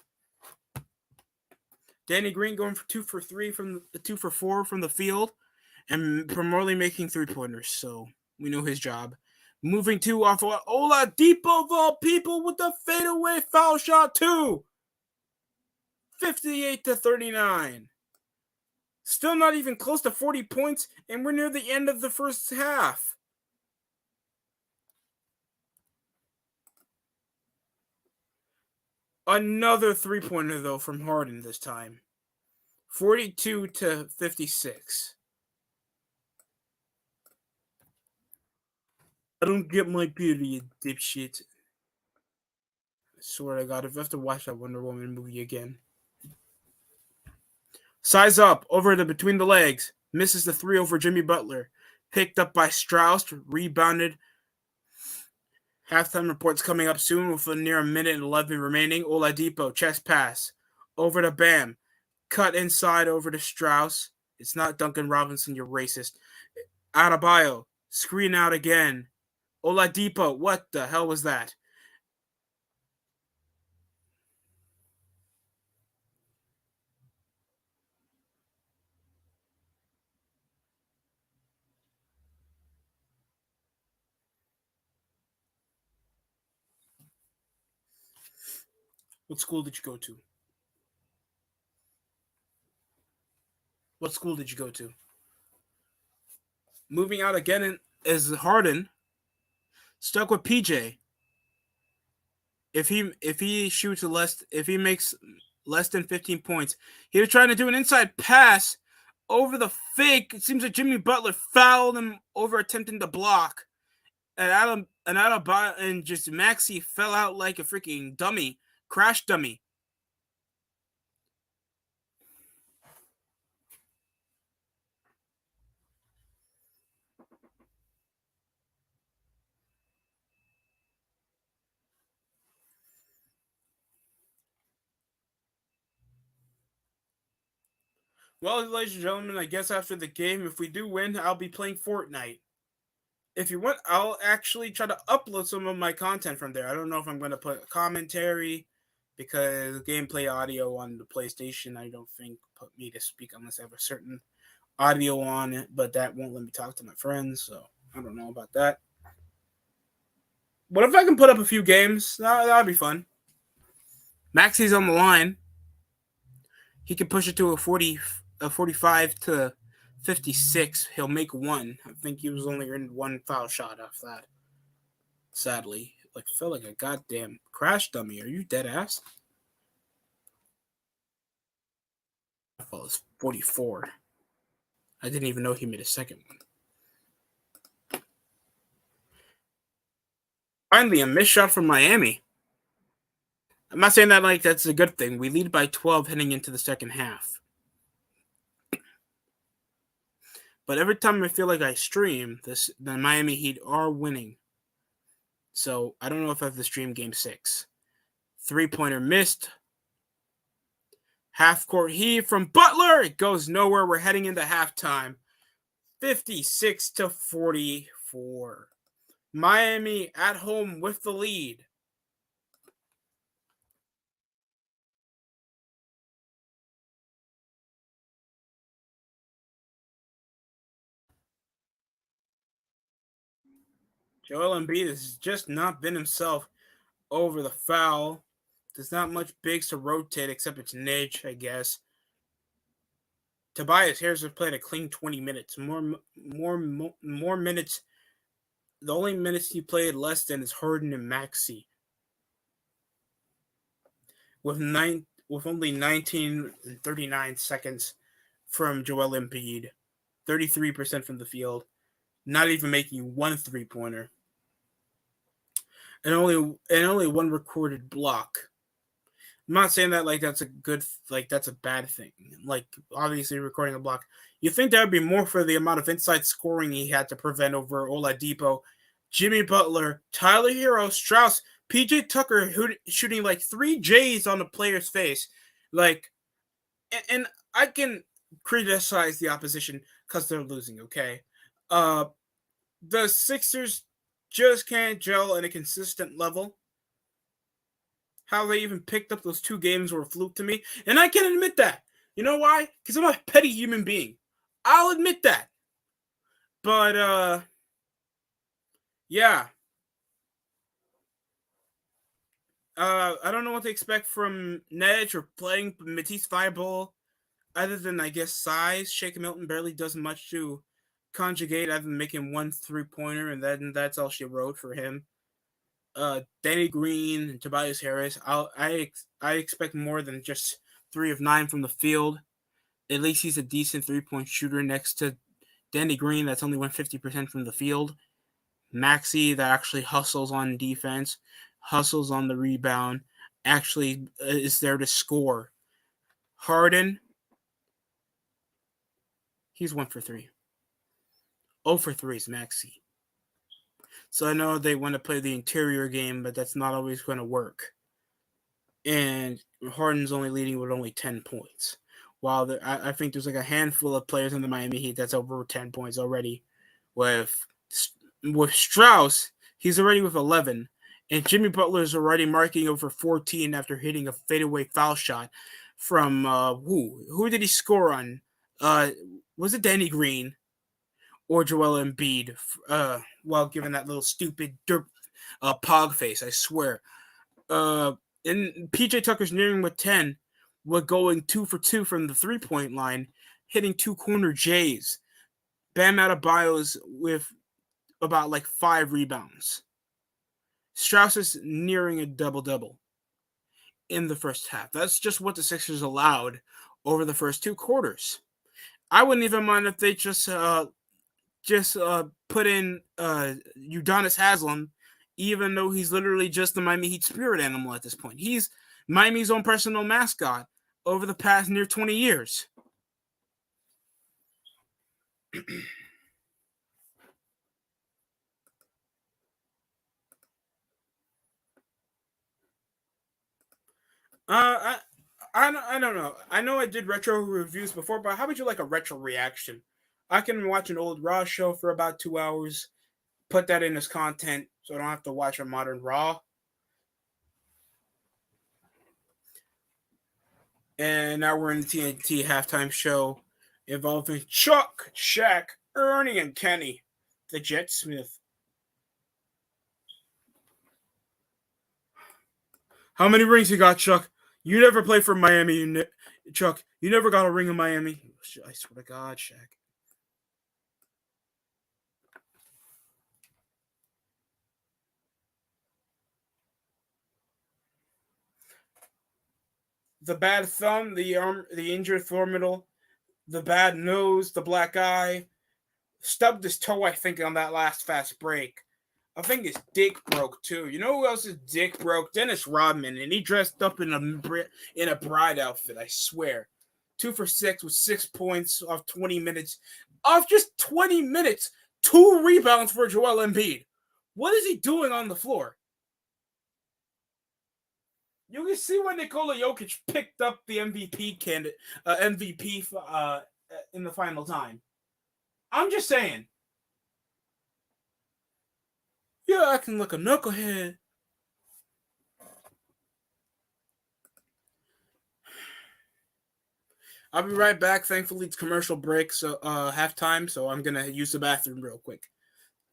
Danny Green going for 2 for 3 from the 2 for 4 from the field, and primarily making 3-pointers. So we know his job. Moving 2 off of Oladipo of all people with the fadeaway foul shot 2. 58-39. Still not even close to 40 points, and we're near the end of the first half. Another 3-pointer, though, from Harden this time. 42-56. I don't get my period, dipshit. I swear to God, if I have to watch that Wonder Woman movie again. Size up, over to between the legs. Misses the 3 over Jimmy Butler. Picked up by Strauss, rebounded. Halftime reports coming up soon with a near a minute and 11 remaining. Oladipo, chest pass. Over to Bam. Cut inside over to Strauss. It's not Duncan Robinson, you're racist. Adebayo, screen out again. Oladipo, what the hell was that? What school did you go to? What school did you go to? Moving out again is Harden. Stuck with PJ. If he shoots if he makes less than 15 points, he was trying to do an inside pass over the fake. It seems like Jimmy Butler fouled him over attempting to block. And just Maxey fell out like a freaking dummy, crash dummy. Well, ladies and gentlemen, I guess after the game, if we do win, I'll be playing Fortnite. If you want, I'll actually try to upload some of my content from there. I don't know if I'm going to put commentary because gameplay audio on the PlayStation, I don't think put me to speak unless I have a certain audio on it, but that won't let me talk to my friends, so I don't know about that. What if I can put up a few games? That'd be fun. Maxey's on the line. He can push it to a 45-56. He'll make 1. I think he was only in 1 foul shot off that. Sadly, felt like a goddamn crash dummy. Are you dead ass? That ball is 44. I didn't even know he made a second one. Finally, a missed shot from Miami. I'm not saying that that's a good thing. We lead by 12 heading into the second half. But every time I feel like I stream, the Miami Heat are winning. So I don't know if I have to stream Game 6. 3-pointer missed. Half-court heave from Butler. It goes nowhere. We're heading into halftime. 56-44. Miami at home with the lead. Joel Embiid has just not been himself over the foul. There's not much bigs to rotate except it's Nidge, I guess. Tobias Harris has played a clean 20 minutes. More minutes. The only minutes he played less than is Harden and Maxey. With only 19 and 39 seconds from Joel Embiid. 33% from the field. Not even making one 3-pointer. And only one recorded block. I'm not saying that like that's a bad thing. Like obviously recording a block, you think that would be more for the amount of inside scoring he had to prevent over Oladipo, Jimmy Butler, Tyler Hero, Strauss, PJ Tucker shooting like 3 J's on the player's face, like, and I can criticize the opposition because they're losing. Okay, the Sixers just can't gel at a consistent level. How they even picked up those 2 games were a fluke to me. And I can admit that. You know why? Because I'm a petty human being. I'll admit that. But, yeah. I don't know what to expect from Nedge or playing Matisse Thybulle other than, I guess, size. Shake Milton barely does much to conjugate other than making 1 3-pointer, and then that's all she wrote for him. Danny Green and Tobias Harris. I expect more than just 3 of 9 from the field. At least he's a decent 3-point shooter next to Danny Green that's only went 50% from the field. Maxey that actually hustles on defense, hustles on the rebound, actually is there to score. Harden, he's 1 for 3. 0 for 3 is Maxey. So I know they want to play the interior game, but that's not always going to work. And Harden's only leading with only 10 points. While I think there's like a handful of players in the Miami Heat that's over 10 points already. With Strauss, he's already with 11. And Jimmy Butler is already marking over 14 after hitting a fadeaway foul shot from who did he score on? Was it Danny Green or Joel Embiid? While giving that little stupid pog face, I swear. And PJ Tucker's nearing with 10. We're going 2 for 2 from the 3-point line, hitting 2 corner J's. Bam Adebayo's with about like 5 rebounds. Strauss is nearing a double-double in the first half. That's just what the Sixers allowed over the first 2 quarters. I wouldn't even mind if they just put in Udonis Haslem, even though he's literally just the Miami Heat spirit animal at this point. He's Miami's own personal mascot over the past near 20 years. I don't know. I know I did retro reviews before, but how would you like a retro reaction? I can watch an old Raw show for about 2 hours, put that in as content, so I don't have to watch a modern Raw. And now we're in the TNT halftime show involving Chuck, Shaq, Ernie, and Kenny, the Jet Smith. How many rings you got, Chuck? You never played for Miami, Chuck. You never got a ring in Miami. I swear to God, Shaq. The bad thumb, the injured Thormiddle, the bad nose, the black eye, stubbed his toe, I think, on that last fast break. I think his dick broke too. You know who else's dick broke? Dennis Rodman, and he dressed up in a bride outfit. I swear, 2 for 6 with 6 points off 20 minutes. Off just 20 minutes, 2 rebounds for Joel Embiid. What is he doing on the floor? You can see when Nikola Jokic picked up the MVP in the final time. I'm just saying. Yeah, I can look a knucklehead. I'll be right back. Thankfully, it's commercial break, so halftime. So I'm gonna use the bathroom real quick.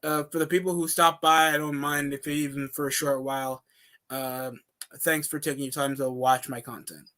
For the people who stop by, I don't mind if even for a short while. Uh, Thanks for taking your time to watch my content.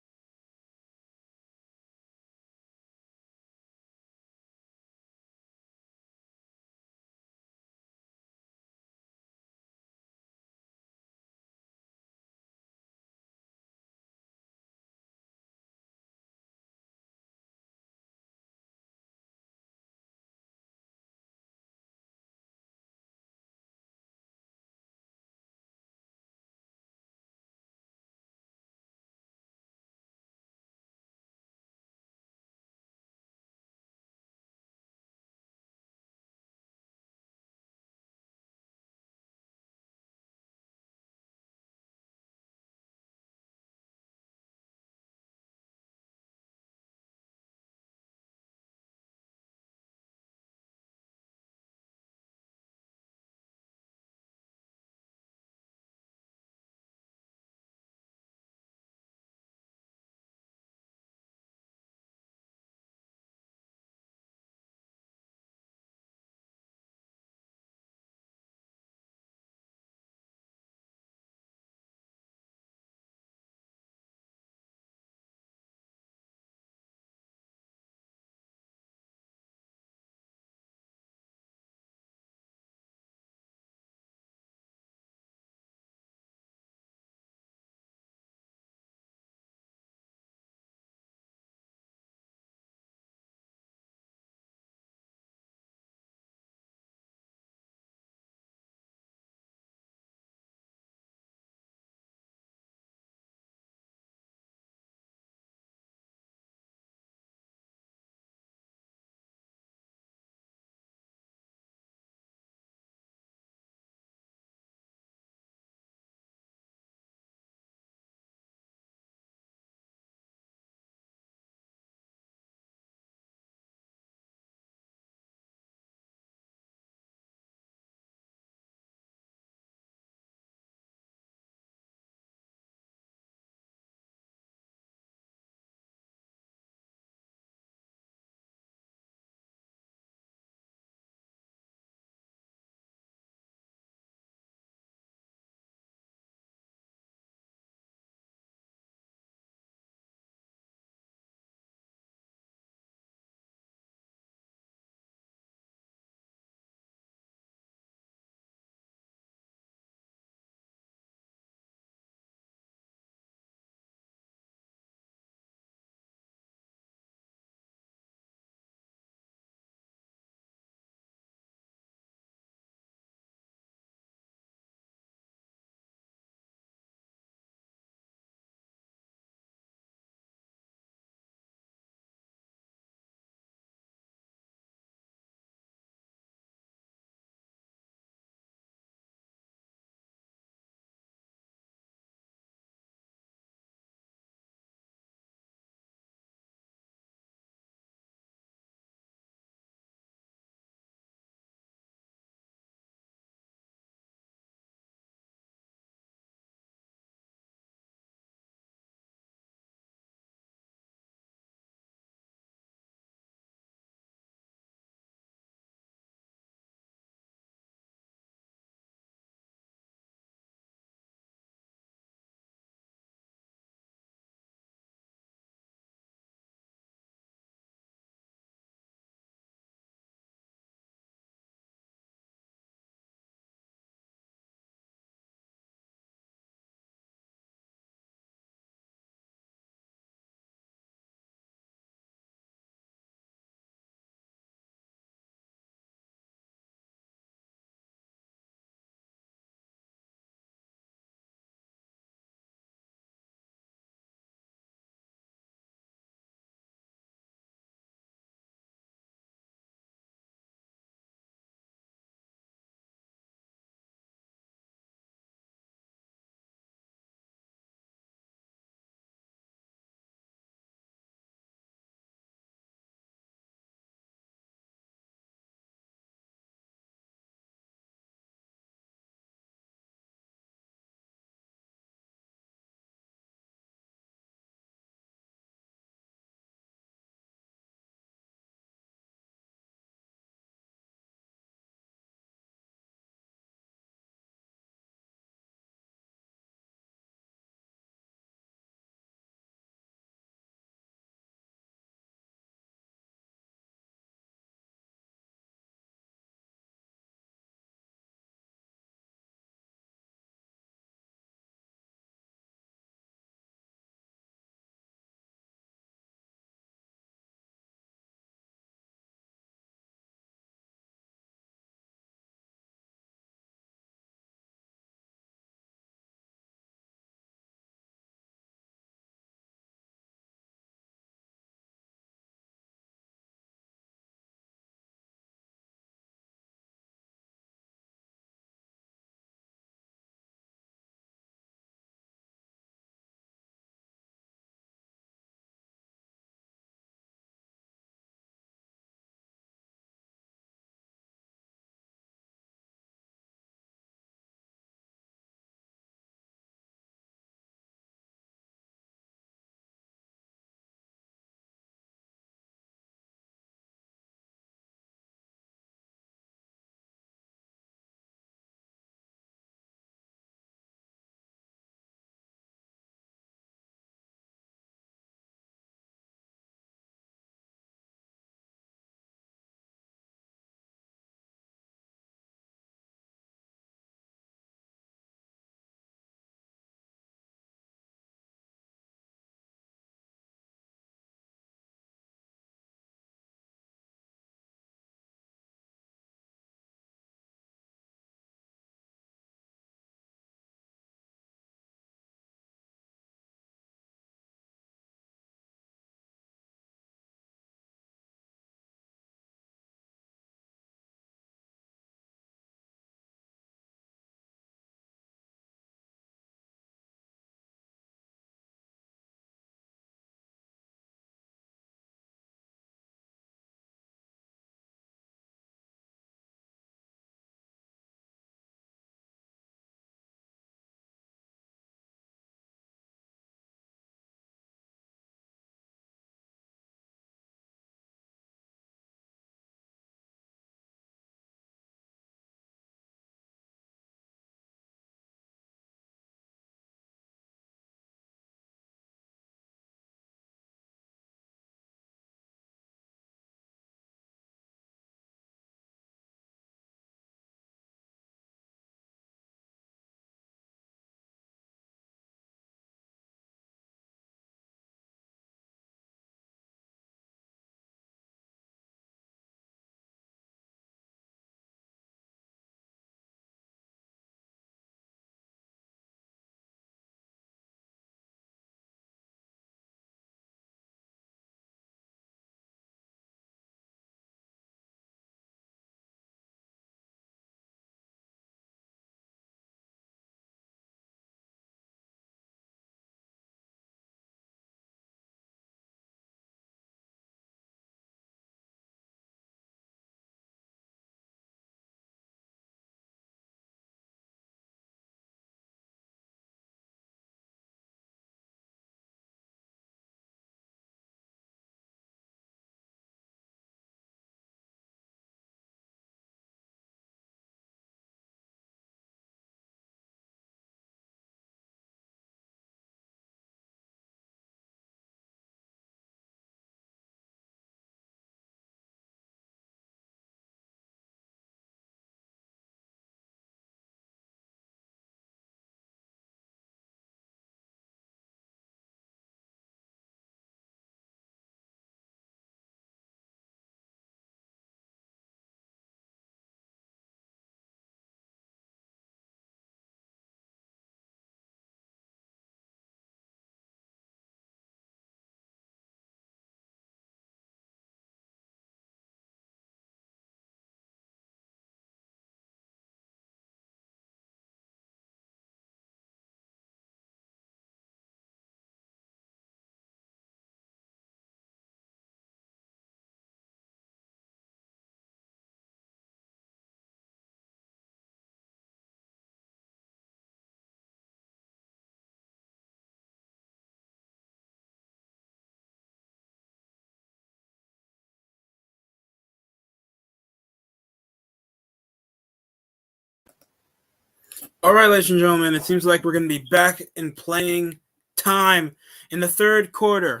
All right, ladies and gentlemen, it seems like we're going to be back in playing time in the third quarter.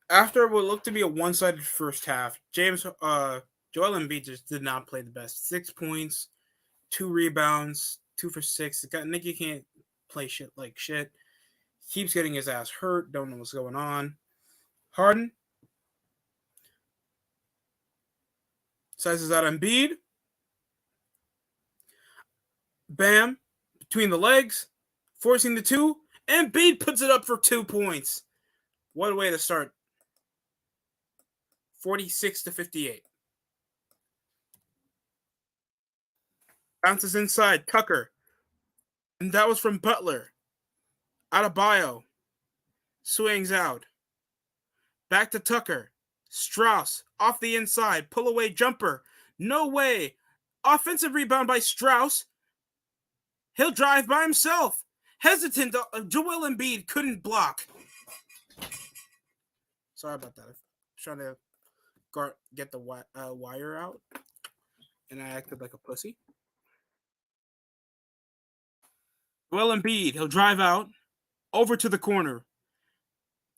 After what looked to be a one-sided first half, Joel Embiid just did not play the best. 6 points, 2 rebounds, 2 for 6. Nicky can't play shit like shit. Keeps getting his ass hurt. Don't know what's going on. Harden sizes out Embiid. Bam. Between the legs. Forcing the 2. Embiid puts it up for 2 points. What a way to start. 46-58. Bounces inside. Tucker. And that was from Butler. Adebayo. Swings out. Back to Tucker. Strauss. Off the inside. Pull away jumper. No way. Offensive rebound by Strauss. He'll drive by himself. Hesitant. Joel Embiid couldn't block. Sorry about that. I'm trying to get the wire out. And I acted like a pussy. Joel Embiid. He'll drive out. Over to the corner.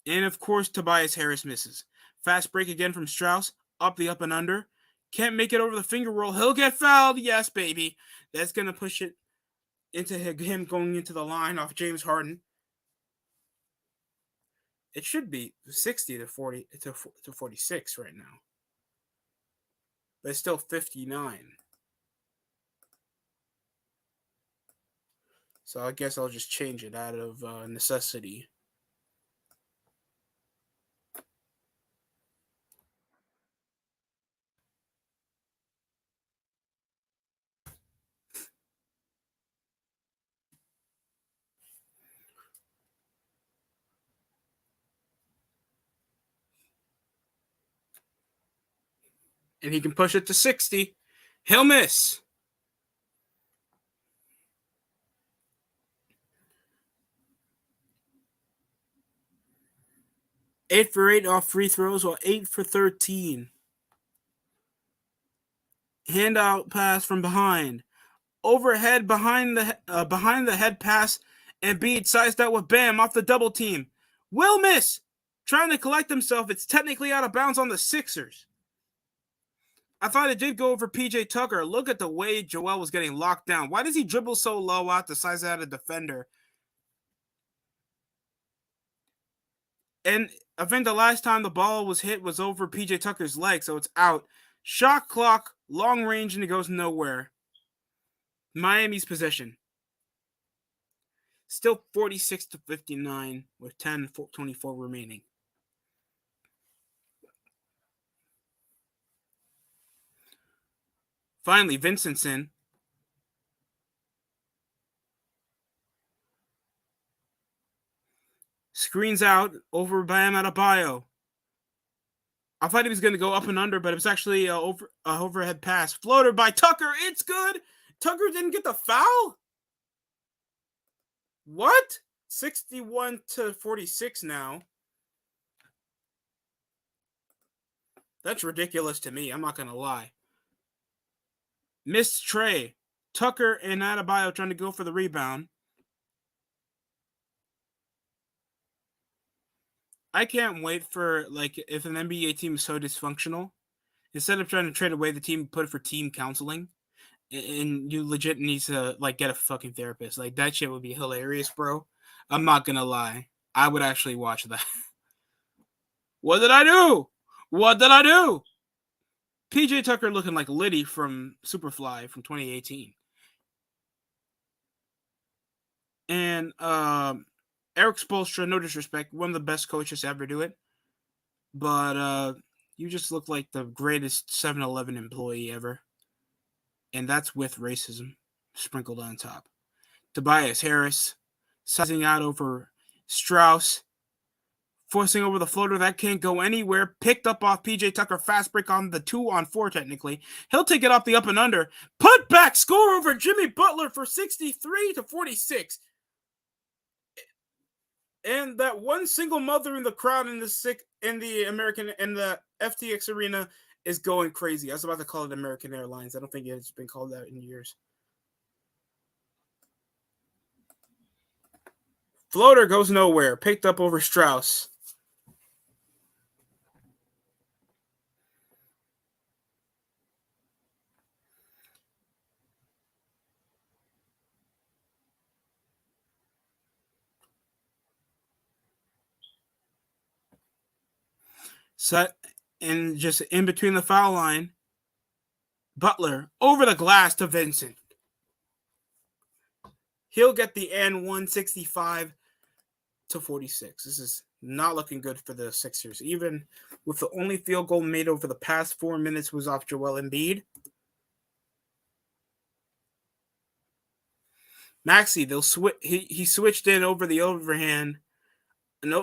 And of course, Tobias Harris misses. Fast break again from Strauss. Up the up and under. Can't make it over the finger roll. He'll get fouled. Yes, baby. That's going to push it into him going into the line off James Harden. It should be 60 to 40 to 46 right now. But it's still 59. So I guess I'll just change it out of necessity. And he can push it to 60. He'll miss. 8 for 8 off free throws, or 8 for 13. Handout pass from behind. Overhead behind the head pass. Embiid sized out with Bam off the double team. Will miss. Trying to collect himself. It's technically out of bounds on the Sixers. I thought it did go over PJ Tucker. Look at the way Joel was getting locked down. Why does he dribble so low out to size out a defender? And I think the last time the ball was hit was over PJ Tucker's leg, so it's out. Shot clock, long range, and it goes nowhere. Miami's possession. Still 46-59 with 10:24 remaining. Finally, Vincentson. Screens out over Bam Adebayo. I thought he was going to go up and under, but it was actually an overhead pass. Floater by Tucker. It's good. Tucker didn't get the foul? What? 61-46 now. That's ridiculous to me. I'm not going to lie. Missed tray. Tucker and Adebayo trying to go for the rebound. I can't wait for, if an NBA team is so dysfunctional, instead of trying to trade away the team, put it for team counseling, and you legit need to, get a fucking therapist. That shit would be hilarious, bro. I'm not gonna lie. I would actually watch that. What did I do? PJ Tucker looking like Liddy from Superfly from 2018. And Eric Spoelstra, no disrespect, one of the best coaches to ever do it. But you just look like the greatest 7-Eleven employee ever. And that's with racism sprinkled on top. Tobias Harris sizing out over Strauss. Forcing over the floater. That can't go anywhere. Picked up off PJ Tucker. Fast break on the 2-on-4 technically. He'll take it off the up and under. Put back score over Jimmy Butler for 63-46. And that one single mother in the crowd in the FTX arena is going crazy. I was about to call it American Airlines. I don't think it's been called that in years. Floater goes nowhere. Picked up over Strauss. Set and just in between the foul line. Butler over the glass to Vincent. He'll get the N 165 to 46. This is not looking good for the Sixers. Even with the only field goal made over the past 4 minutes was off Joel Embiid. Maxey, he switched in over the overhand and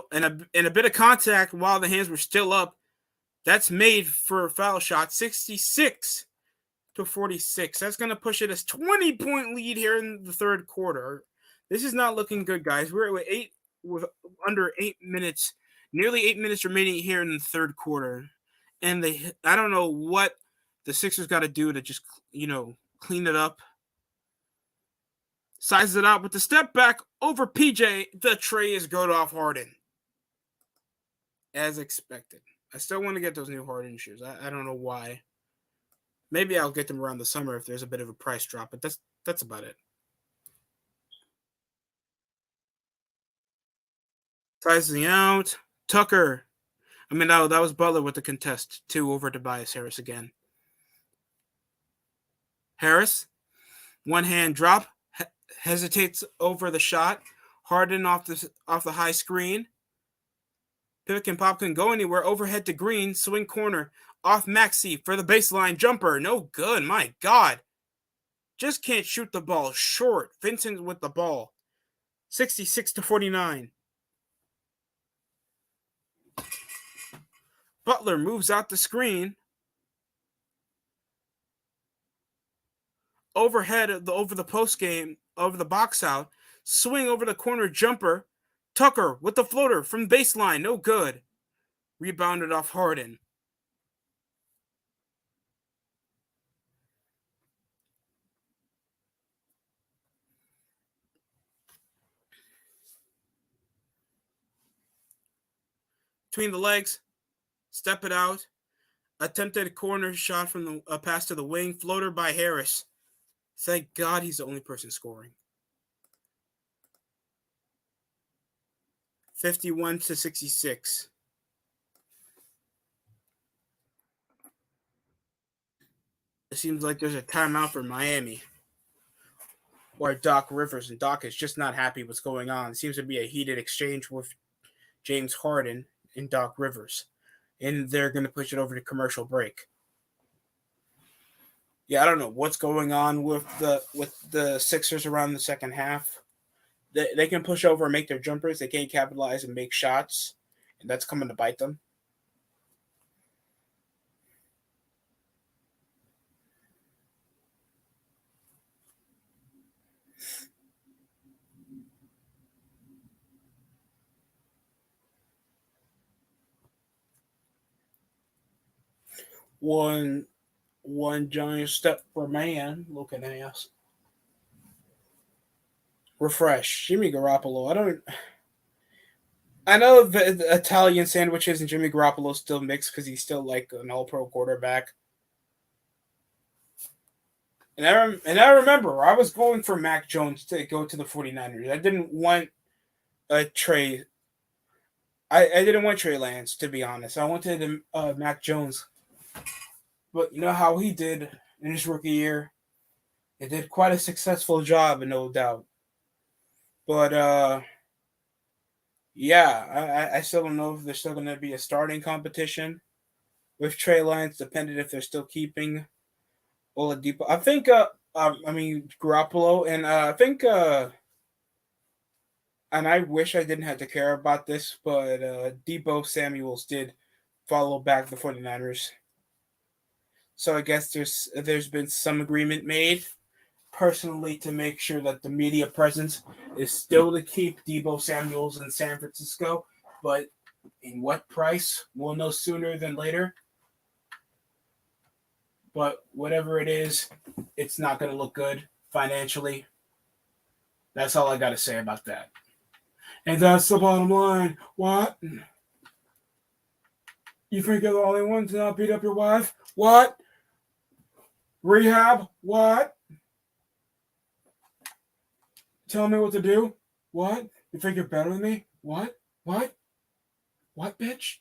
a bit of contact while the hands were still up. That's made for a foul shot. 66 to 46. That's going to push it as 20-point lead here in the third quarter. This is not looking good, guys. We're with under 8 minutes, nearly 8 minutes remaining here in the third quarter. And I don't know what the Sixers got to do to just, clean it up. Sizes it out with the step back over PJ. The tray is good off Harden. As expected. I still want to get those new Harden shoes. I don't know why. Maybe I'll get them around the summer if there's a bit of a price drop, but that's about it. Sizing out. Tucker. That was Butler with the contest. 2 over Tobias Harris again. Harris. One hand drop. Hesitates over the shot. Harden off the high screen. Pick and pop can go anywhere. Overhead to Green. Swing corner. Off Maxey for the baseline jumper. No good. My God. Just can't shoot the ball. Short. Vincent with the ball. 66 to 49. Butler moves out the screen. Overhead over the post game, over the box out. Swing over the corner jumper. Tucker with the floater from baseline. No good. Rebounded off Harden. Between the legs. Step it out. Attempted a corner shot from the pass to the wing. Floater by Harris. Thank God he's the only person scoring. 51 to 66. It seems like there's a timeout for Miami. Or Doc Rivers. And Doc is just not happy what's going on. It seems to be a heated exchange with James Harden and Doc Rivers. And they're going to push it over to commercial break. Yeah, I don't know what's going on with the Sixers around the second half. They can push over and make their jumpers. They can't capitalize and make shots. And that's coming to bite them. One giant step for man. Looking ass. Refresh. Jimmy Garoppolo. I know the Italian sandwiches and Jimmy Garoppolo still mix because he's still like an all-pro quarterback. And I remember I was going for Mac Jones to go to the 49ers. I didn't want Trey. I didn't want Trey Lance, to be honest. I wanted Mac Jones. But you know how he did in his rookie year? He did quite a successful job, no doubt. But yeah, I still don't know if there's still going to be a starting competition with Trey Lance, depending if they're still keeping Oladipo. I think, Garoppolo, and I think, and I wish I didn't have to care about this, but Debo Samuels did follow back the 49ers. So I guess there's been some agreement made personally to make sure that the media presence is still to keep Debo Samuels in San Francisco, but in what price, we'll know sooner than later. But whatever it is, it's not going to look good financially. That's all I got to say about that. And that's the bottom line. What? You think you're the only one to not beat up your wife? What? Rehab? What? Tell me what to do? What? You think you're better than me? What? What? What, bitch?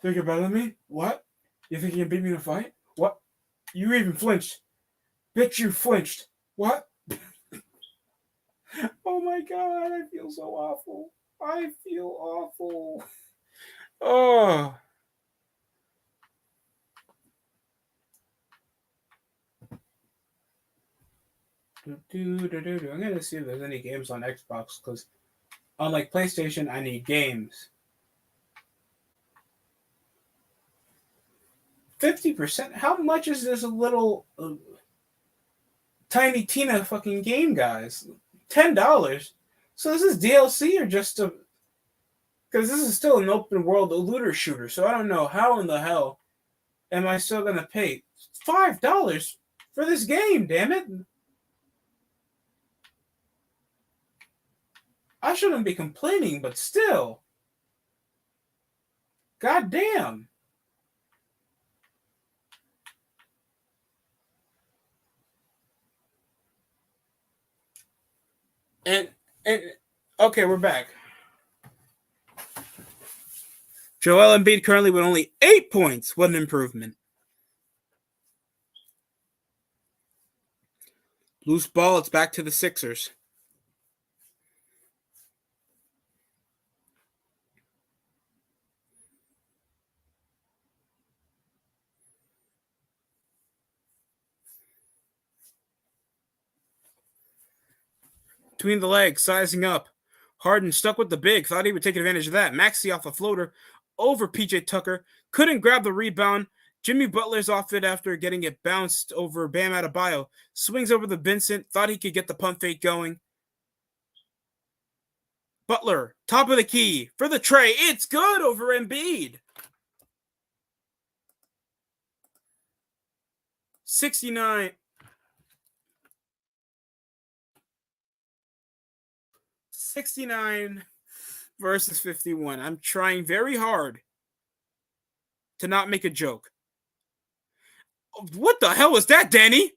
Think you're better than me? What? You think you can beat me in a fight? What? You even flinched. Bitch, you flinched. What? Oh my god, I feel so awful. I feel awful. Oh. I'm gonna see if there's any games on Xbox, because unlike PlayStation, I need games. 50%? How much is this little Tiny Tina fucking game, guys? $10. So this is DLC or just a? Because this is still an open world looter shooter, so I don't know how in the hell am I still gonna pay $5 for this game? Damn it! I shouldn't be complaining, but still, god damn. And okay, we're back. Joel Embiid currently with only 8 points. What an improvement. Loose ball, it's back to the Sixers. Between the legs, sizing up. Harden stuck with the big, thought he would take advantage of that. Maxey off a floater over PJ Tucker. Couldn't grab the rebound. Jimmy Butler's off it after getting it bounced over Bam Adebayo. Swings over the Vincent, thought he could get the pump fake going. Butler, top of the key for the tray. It's good over Embiid. 69. 69 versus 51. I'm trying very hard to not make a joke. What the hell was that, Danny?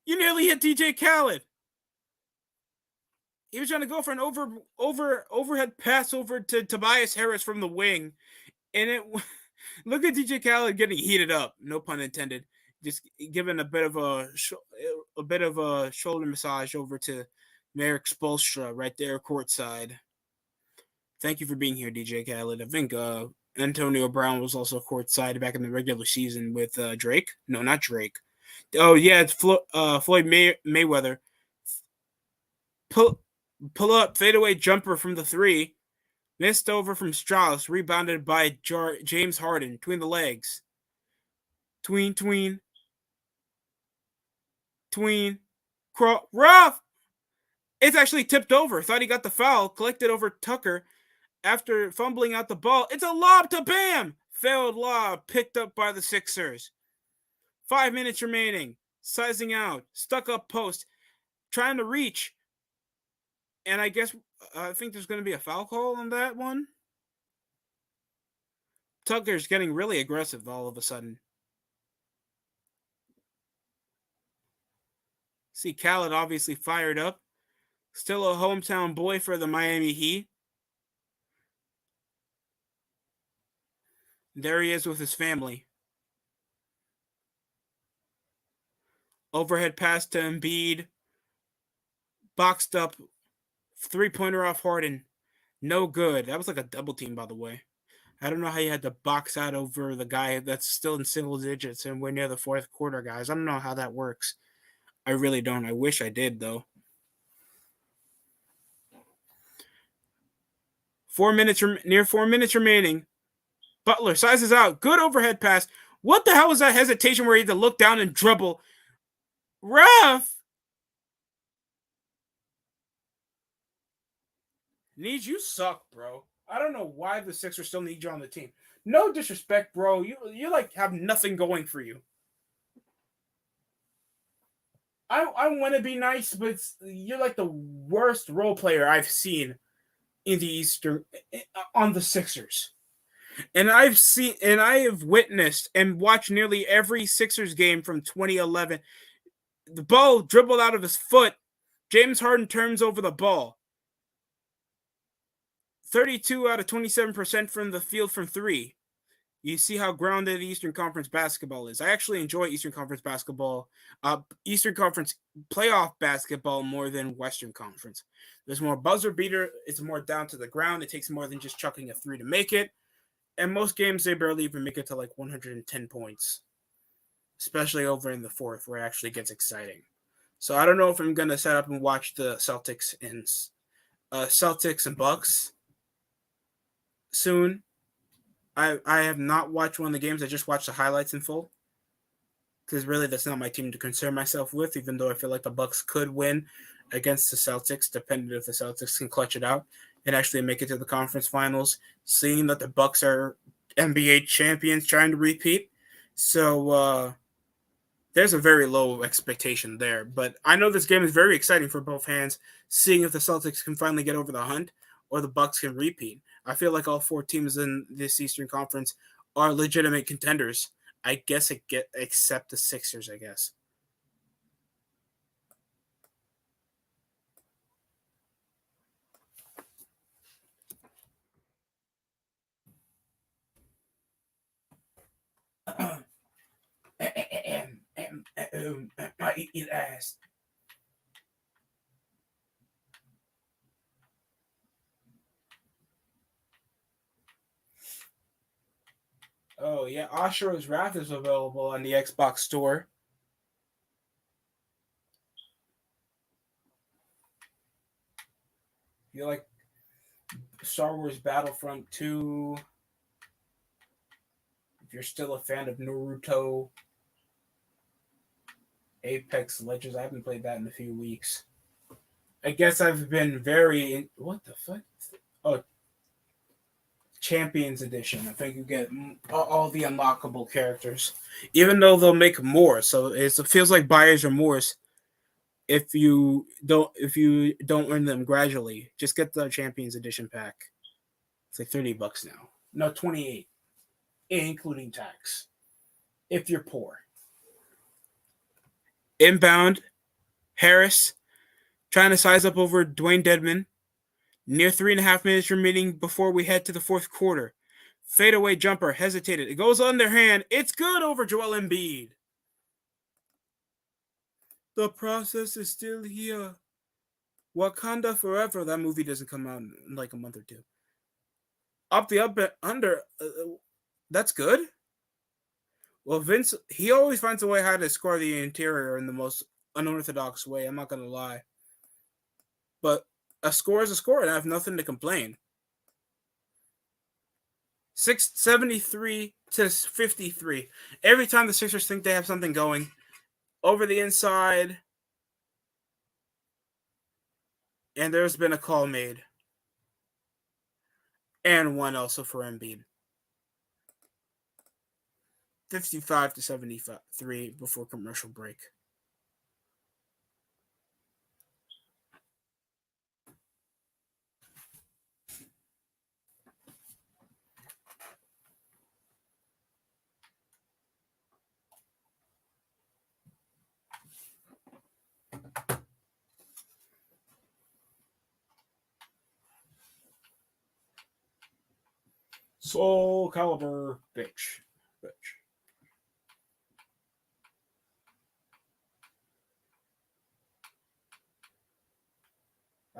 You nearly hit DJ Khaled. He was trying to go for an overhead pass over to Tobias Harris from the wing, and it look at DJ Khaled getting heated up. No pun intended. Just giving a bit of a shoulder massage over to Merrick Spoelstra right there courtside. Thank you for being here, DJ Khaled. I think Antonio Brown was also courtside back in the regular season with Drake. No, not Drake. Oh yeah, it's Floyd Mayweather. Pull up fadeaway jumper from the three. Missed over from Strauss, rebounded by James Harden between the legs. Tween. Rough! It's actually tipped over. Thought he got the foul. Collected over Tucker after fumbling out the ball. It's a lob to Bam! Failed lob picked up by the Sixers. 5 minutes remaining. Sizing out. Stuck up post. Trying to reach. And I guess I think there's going to be a foul call on that one. Tucker's getting really aggressive all of a sudden. See Khaled obviously fired up. Still a hometown boy for the Miami Heat. There he is with his family. Overhead pass to Embiid. Boxed up. 3-pointer off Harden. No good. That was like a double team, by the way. I don't know how you had to box out over the guy that's still in single digits and we're near the fourth quarter, guys. I don't know how that works. I really don't. I wish I did, though. 4 minutes remaining. Butler sizes out. Good overhead pass. What the hell was that hesitation where he had to look down and dribble? Ref! Needs, you suck, bro. I don't know why the Sixers still need you on the team. No disrespect, bro. You like have nothing going for you. I want to be nice, but you're like the worst role player I've seen in the Eastern on the Sixers. And I have witnessed and watched nearly every Sixers game from 2011. The ball dribbled out of his foot. James Harden turns over the ball. 32 out of 27% from the field from three. You see how grounded Eastern Conference basketball is. I actually enjoy Eastern Conference basketball, Eastern Conference playoff basketball more than Western Conference. There's more buzzer beater. It's more down to the ground. It takes more than just chucking a three to make it. And most games, they barely even make it to like 110 points, especially over in the fourth where it actually gets exciting. So I don't know if I'm going to set up and watch the Celtics and Bucks soon. I have not watched one of the games. I just watched the highlights in full because really that's not my team to concern myself with, even though I feel like the Bucks could win against the Celtics, depending if the Celtics can clutch it out and actually make it to the conference finals, seeing that the Bucks are NBA champions trying to repeat. So there's a very low expectation there. But I know this game is very exciting for both hands, seeing if the Celtics can finally get over the hunt or the Bucks can repeat. I feel like all four teams in this Eastern Conference are legitimate contenders. I guess except the Sixers, I guess. I eat your ass. Oh yeah, Asura's Wrath is available on the Xbox Store. If you like Star Wars Battlefront 2, if you're still a fan of Naruto, Apex Legends, I haven't played that in a few weeks. I guess I've been very what the fuck? Oh, Champions Edition. I think you get all the unlockable characters, even though they'll make more. So it feels like buyer's remorse if you don't earn them gradually. Just get the Champions Edition pack. It's like $30 now. No, 28, including tax. If you're poor. Inbound, Harris trying to size up over Dwayne Dedman. Near 3.5 minutes remaining before we head to the fourth quarter. Fadeaway jumper, hesitated. It goes underhand. It's good over Joel Embiid. The process is still here. Wakanda Forever. That movie doesn't come out in like a month or two. Up the up under. That's good. Well, Vince, he always finds a way how to score the interior in the most unorthodox way. I'm not going to lie. But a score is a score, and I have nothing to complain. 673 to 53. Every time the Sixers think they have something going, over the inside, and there's been a call made. And one also for Embiid. 55 to 73 before commercial break. Soul Calibur, bitch.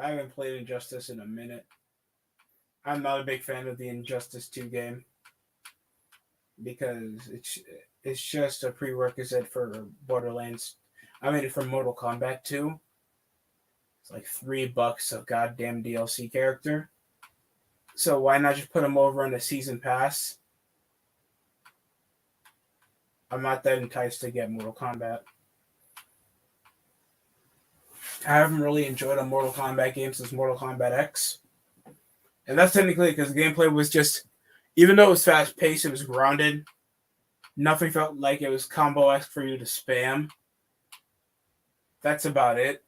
I haven't played Injustice in a minute. I'm not a big fan of the Injustice 2 game because it's just a prerequisite for Borderlands. I made it for Mortal Kombat 2. It's like $3 a goddamn DLC character. So why not just put them over on a season pass? I'm not that enticed to get Mortal Kombat. I haven't really enjoyed a Mortal Kombat game since Mortal Kombat X. And that's technically because the gameplay was just Even though it was fast paced, it was grounded. Nothing felt like it was combo-esque for you to spam. That's about it.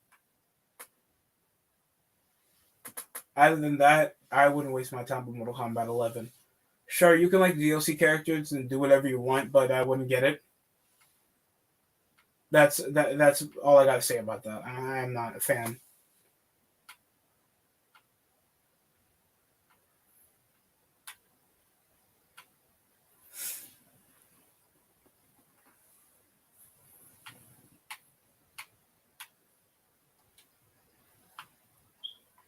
Other than that, I wouldn't waste my time with Mortal Kombat 11. Sure, you can like DLC characters and do whatever you want, but I wouldn't get it. That's all I gotta say about that. I'm not a fan.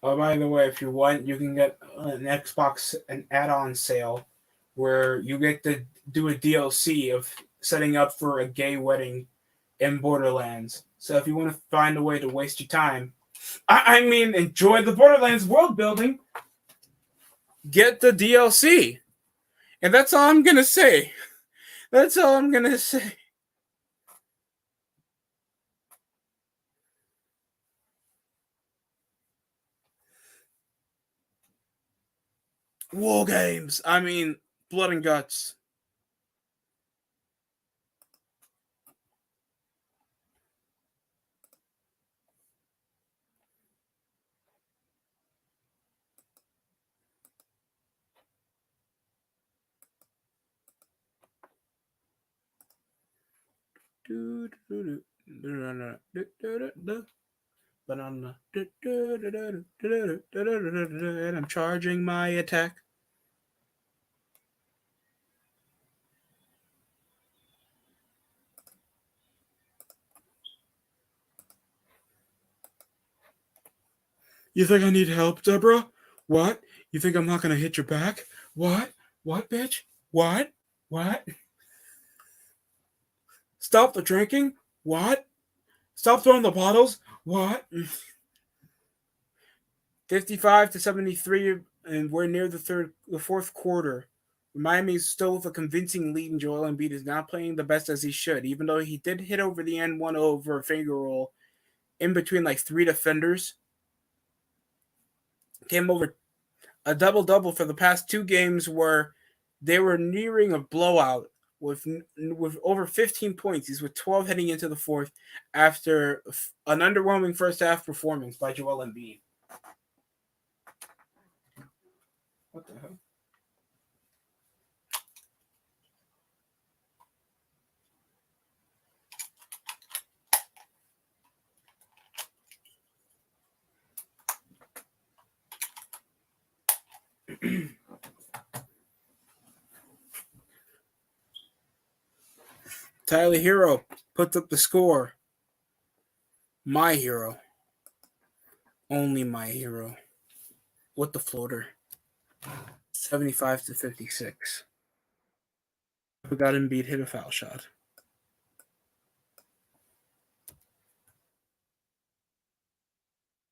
Oh, by the way, if you want, you can get an Xbox an add-on sale where you get to do a DLC of setting up for a gay wedding in Borderlands. So if you want to find a way to waste your time, I mean, enjoy the Borderlands world building, get the DLC. And that's all I'm going to say. That's all I'm going to say. War games. I mean, blood and guts. And I'm charging my attack. You think I need help, Deborah? What? You think I'm not gonna hit your back? What? What, bitch? What? What? Stop the drinking? What? Stop throwing the bottles? What? 55-73, and we're near the fourth quarter. Miami's still with a convincing lead, and Joel Embiid is not playing the best as he should, even though he did hit over the end one over a finger roll in between like three defenders. Came over a double-double for the past two games where they were nearing a blowout with over 15 points. He's with 12 heading into the fourth after an underwhelming first half performance by Joel Embiid. What the hell? Tyler Hero puts up the score. My hero. Only my hero. With the floater. 75-56. We got Embiid hit a foul shot.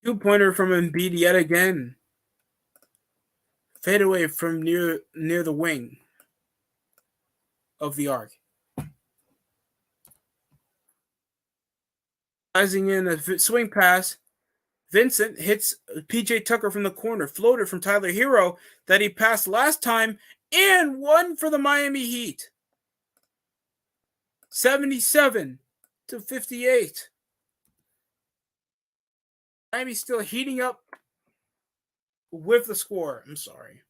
Two-pointer from Embiid yet again. Fade away from near the wing of the arc. Rising in a swing pass. Vincent hits PJ Tucker from the corner. Floater from Tyler Hero that he passed last time, and one for the Miami Heat. 77-58. Miami's still heating up with the score. I'm sorry.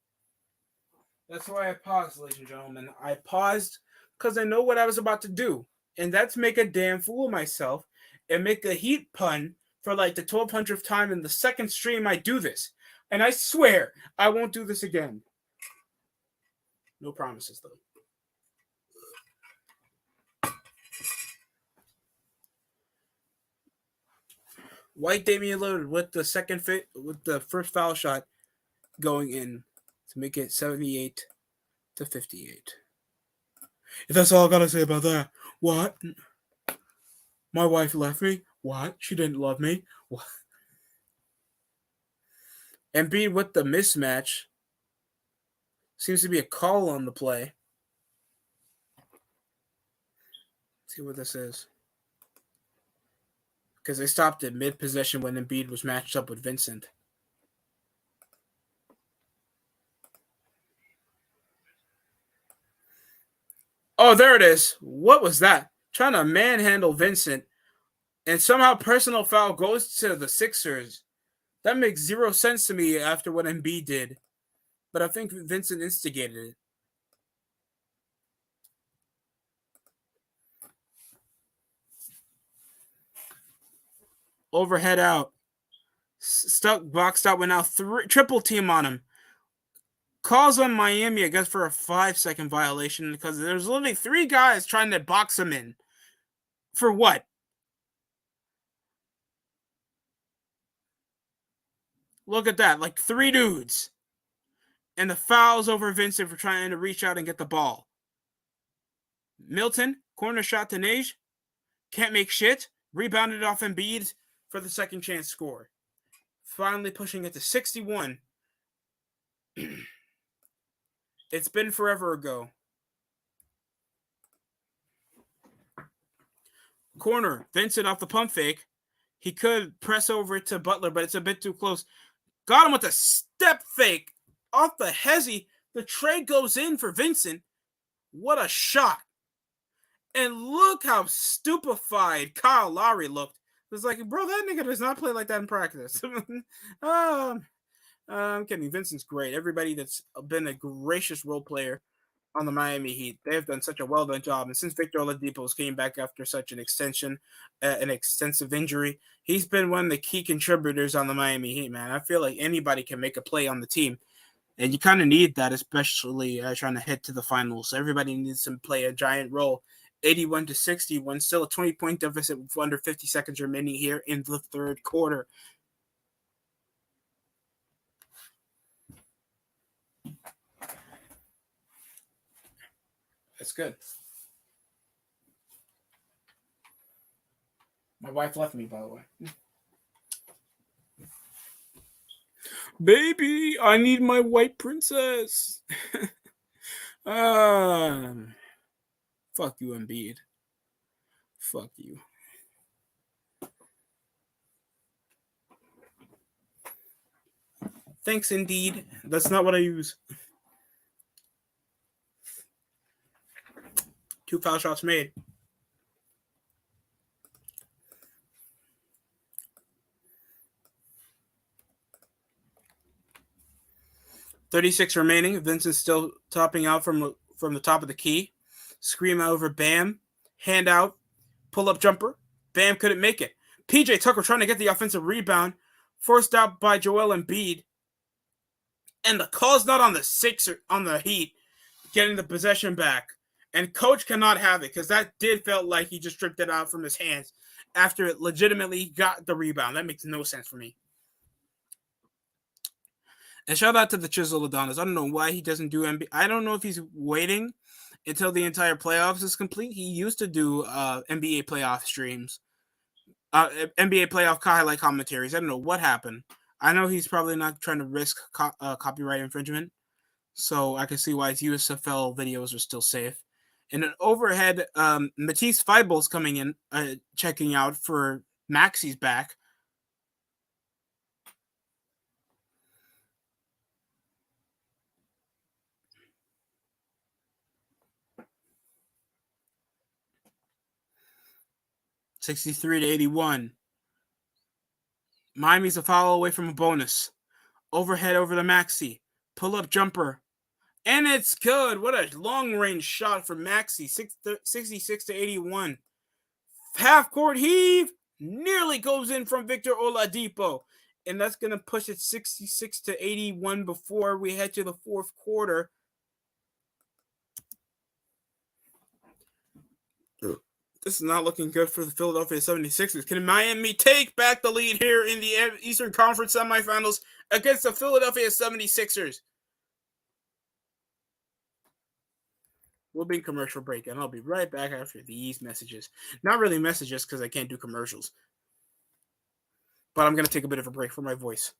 That's why I paused, ladies and gentlemen. I paused because I know what I was about to do, and that's make a damn fool of myself and make a Heat pun for like the 1200th time in the second stream I do this. And I swear I won't do this again. No promises, though. White Damian Lillard with the with the first foul shot going in to make it 78-58. If that's all I gotta say about that, what? My wife left me? What? She didn't love me? What? Embiid with the mismatch. Seems to be a call on the play. Let's see what this is. Because they stopped it mid-possession when Embiid was matched up with Vincent. Oh, there it is. What was that? Trying to manhandle Vincent, and somehow personal foul goes to the Sixers. That makes zero sense to me after what Embiid did. But I think Vincent instigated it. Overhead out. Stuck, boxed out, went out, triple team on him. Calls on Miami, I guess, for a 5-second violation because there's literally 3 guys trying to box him in. For what? Look at that. Like 3 dudes. And the foul's over Vincent for trying to reach out and get the ball. Milton, corner shot to Nage. Can't make shit. Rebounded off Embiid for the second chance score. Finally pushing it to 61. It's been forever ago. Corner, Vincent off the pump fake. He could press over to Butler, but it's a bit too close. Got him with a step fake off the hezzy. The trade goes in for Vincent. What a shot. And look how stupefied Kyle Lowry looked. It's like, bro, that nigga does not play like that in practice. I'm kidding. Vincent's great. Everybody that's been a gracious role player on the Miami Heat, they've done such a well done job. And since Victor Oladipo's came back after such an extensive injury, he's been one of the key contributors on the Miami Heat, man. I feel like anybody can make a play on the team. And you kind of need that, especially trying to head to the finals. Everybody needs to play a giant role. 81-61, still a 20-point deficit with under 50 seconds remaining here in the third quarter. That's good. My wife left me, by the way. Baby, I need my white princess. Fuck you, Embiid. Fuck you. Thanks, indeed. That's not what I use. 2 foul shots made. .36 remaining. Vincent's still topping out from the top of the key. Scream out over Bam. Hand out. Pull up jumper. Bam couldn't make it. PJ Tucker trying to get the offensive rebound. Forced out by Joel Embiid. And the call's not on the Heat getting the possession back. And coach cannot have it because that did felt like he just stripped it out from his hands after it legitimately got the rebound. That makes no sense for me. And shout out to the Chisel Adonis. I don't know why he doesn't do NBA. I don't know if he's waiting until the entire playoffs is complete. He used to do NBA playoff streams, NBA playoff highlight commentaries. I don't know what happened. I know he's probably not trying to risk copyright infringement, so I can see why his USFL videos are still safe. And an overhead, Matisse Feibel's coming in, checking out for Maxi's back. (63-81). Miami's a foul away from a bonus. Overhead over to Maxi. Pull-up jumper. And it's good. What a long-range shot from Maxi. 66-81. Half-court heave. Nearly goes in from Victor Oladipo. And that's going to push it 66-81 before we head to the fourth quarter. This is not looking good for the Philadelphia 76ers. Can Miami take back the lead here in the Eastern Conference semifinals against the Philadelphia 76ers? We'll be in commercial break, and I'll be right back after these messages. Not really messages because I can't do commercials. But I'm going to take a bit of a break for my voice.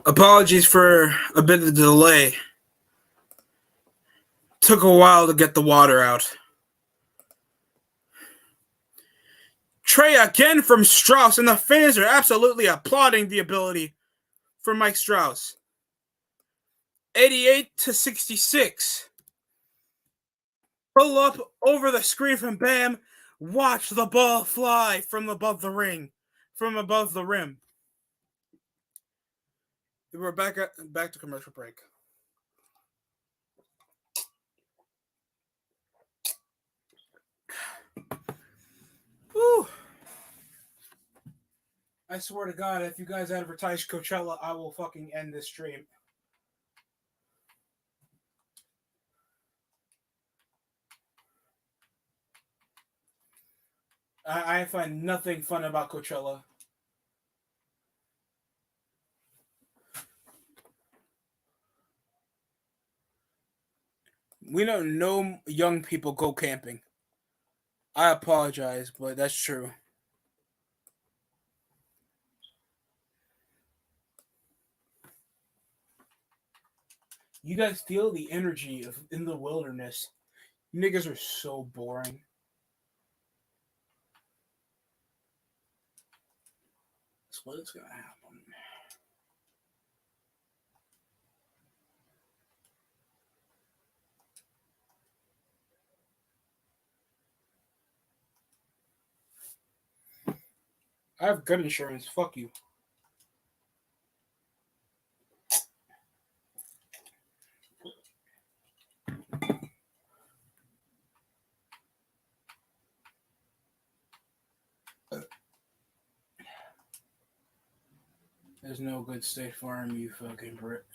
Apologies for a bit of delay. Took a while to get the water out. Trey again from Strauss, and the fans are absolutely applauding the ability for Mike Strauss. 88-66. Pull up over the screen from Bam. Watch the ball fly from above the ring, from above the rim. We're back to commercial break. Whew. I swear to God, if you guys advertise Coachella, I will fucking end this stream. I find nothing fun about Coachella. We know no young people go camping. I apologize, but that's true. You guys feel the energy of in the wilderness. You niggas are so boring. That's what is gonna happen. I have gun insurance. Fuck you. There's no good State Farm, you fucking Brit.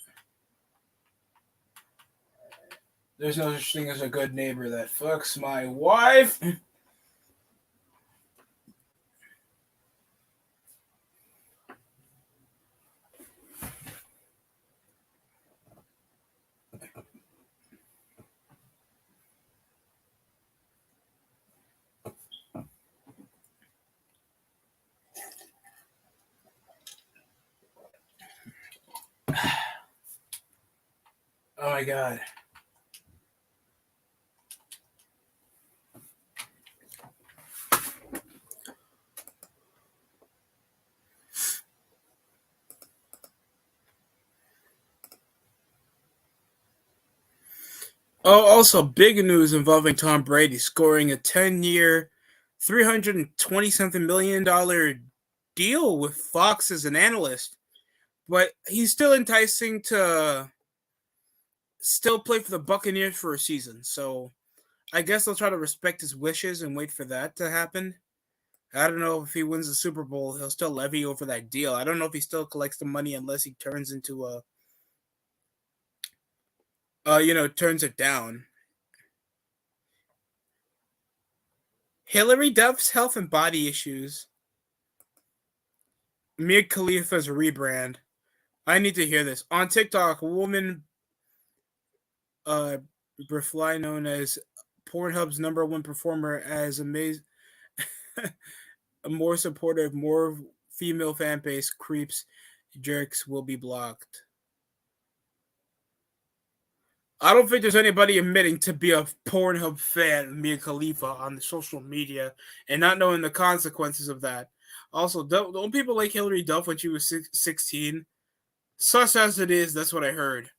There's no such thing as a good neighbor that fucks my wife. Oh my God. Oh, also big news involving Tom Brady scoring a 10-year, $320-something million deal with Fox as an analyst. But he's still enticing to still play for the Buccaneers for a season. So I guess they'll try to respect his wishes and wait for that to happen. I don't know if he wins the Super Bowl, he'll still levy over that deal. I don't know if he still collects the money unless he turns into turns it down. Hillary Duff's health and body issues. Mia Khalifa's rebrand. I need to hear this. On TikTok, a woman, Brifly, known as Pornhub's #1 performer, as amazing, a more supportive, more female fan base, creeps, jerks will be blocked. I don't think there's anybody admitting to be a Pornhub fan of Mia Khalifa on the social media and not knowing the consequences of that. Also, don't people like Hillary Duff when she was 16? Sus as it is, that's what I heard.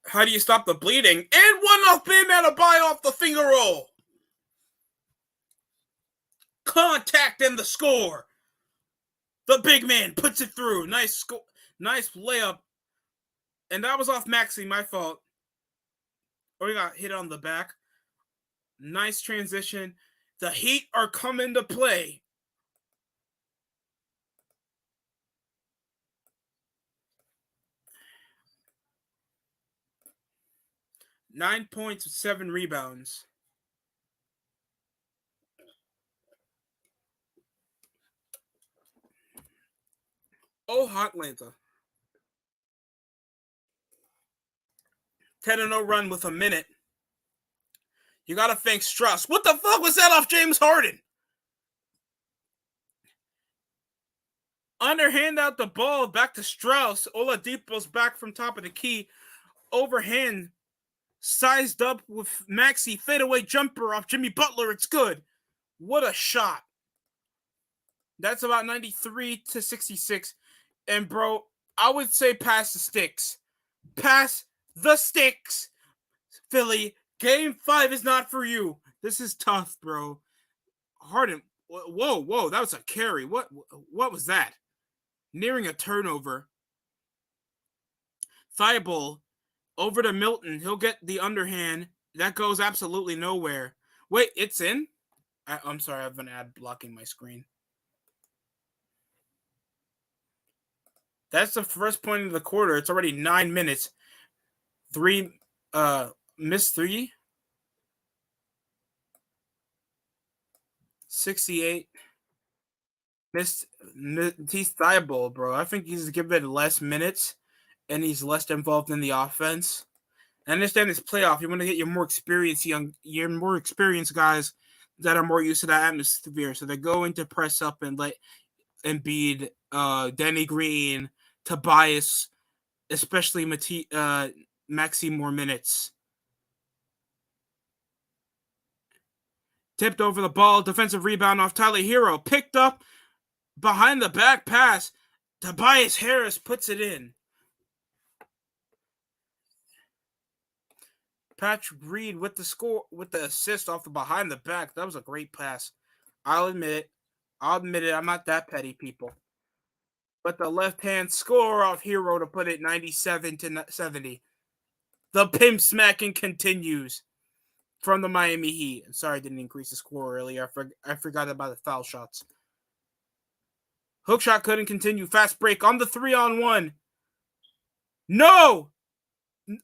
How do you stop the bleeding? And one off Bam out to buy off the finger roll. Contact and the score. The big man puts it through. Nice layup. And that was off Maxey, my fault. Or he got hit on the back. Nice transition. The Heat are coming to play. Nine points, 7 rebounds. Oh, Hotlanta. 10-0 run with a minute. You gotta thank Strauss. What the fuck was that off James Harden? Underhand out the ball, back to Strauss. Oladipo's back from top of the key. Overhand, sized up with Maxey. Fadeaway jumper off Jimmy Butler. It's good. What a shot. That's about 93 to 66. And, bro, I would say pass the sticks. Pass the sticks. Philly, game 5 is not for you. This is tough, bro. Harden, whoa, that was a carry. What was that? Nearing a turnover. Thibault over to Milton. He'll get the underhand. That goes absolutely nowhere. Wait, it's in? I'm sorry, I have an ad blocking my screen. That's the first point of the quarter. It's already 9 minutes. Missed 3. 68. He's Thibault, bro. I think he's given less minutes and he's less involved in the offense. I understand it's playoff. You want to get your more experienced guys that are more used to that atmosphere. So they're going to press up and let Embiid, Danny Green, Tobias, especially Maxey more minutes. Tipped over the ball. Defensive rebound off Tyler Hero. Picked up behind the back pass. Tobias Harris puts it in. Patrick Reed with the assist off the behind the back. That was a great pass. I'll admit it. I'm not that petty, people. But the left-hand score off Hero to put it 97 to 70. The pimp smacking continues from the Miami Heat. I'm sorry I didn't increase the score earlier. I forgot about the foul shots. Hook shot couldn't continue. Fast break on the 3-on-1. No!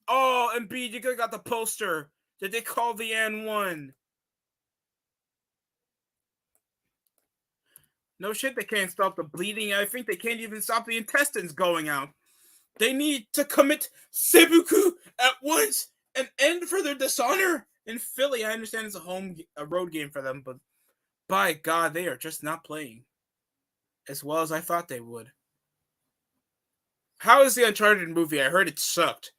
Oh, Embiid, you could have got the poster. Did they call the N1? No shit, they can't stop the bleeding. I think they can't even stop the intestines going out. They need to commit seppuku at once and end for their dishonor. In Philly, I understand it's a road game for them, but by God, they are just not playing as well as I thought they would. How is the Uncharted movie? I heard it sucked.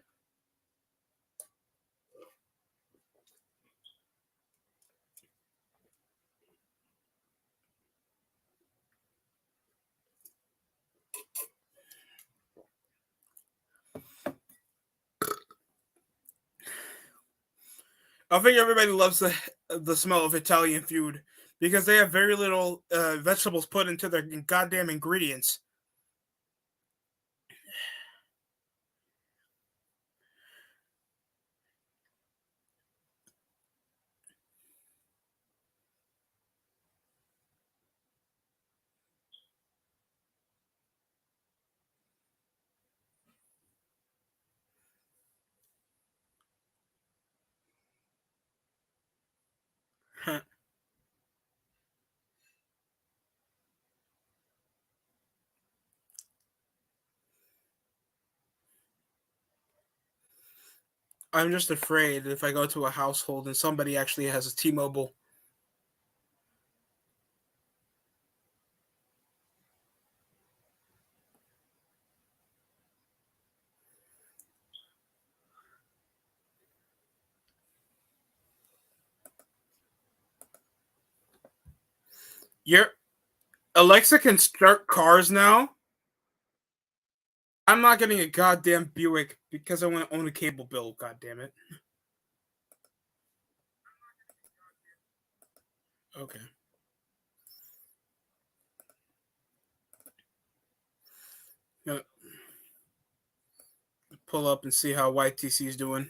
I think everybody loves the smell of Italian food because they have very little vegetables put into their goddamn ingredients. I'm just afraid if I go to a household and somebody actually has a T-Mobile. Your Alexa can start cars now. I'm not getting a goddamn Buick because I want to own a cable bill. God damn it. Okay. Pull up and see how YTC is doing.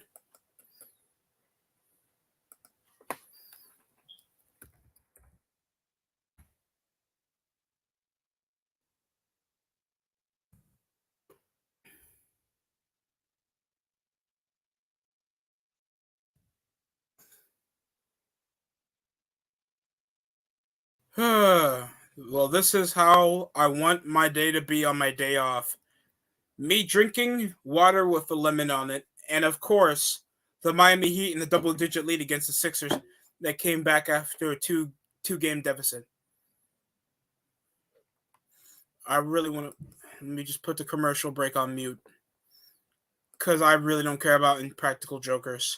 Well, this is how I want my day to be on my day off. Me drinking water with a lemon on it, and of course, the Miami Heat in the double-digit lead against the Sixers that came back after a two-game deficit. I really want to. Let me just put the commercial break on mute because I really don't care about Impractical Jokers.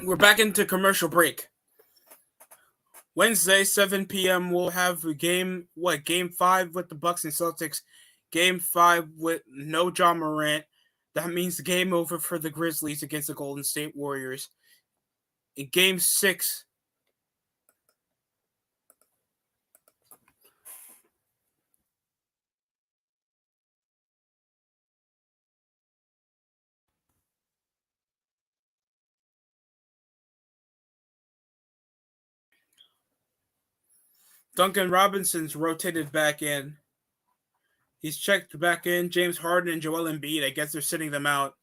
We're back into commercial break. Wednesday, 7 p.m. We'll have Game 5 with the Bucks and Celtics. Game 5 with no John Morant. That means game over for the Grizzlies against the Golden State Warriors. In Game 6, Duncan Robinson's rotated back in. He's checked back in. James Harden and Joel Embiid, I guess they're sitting them out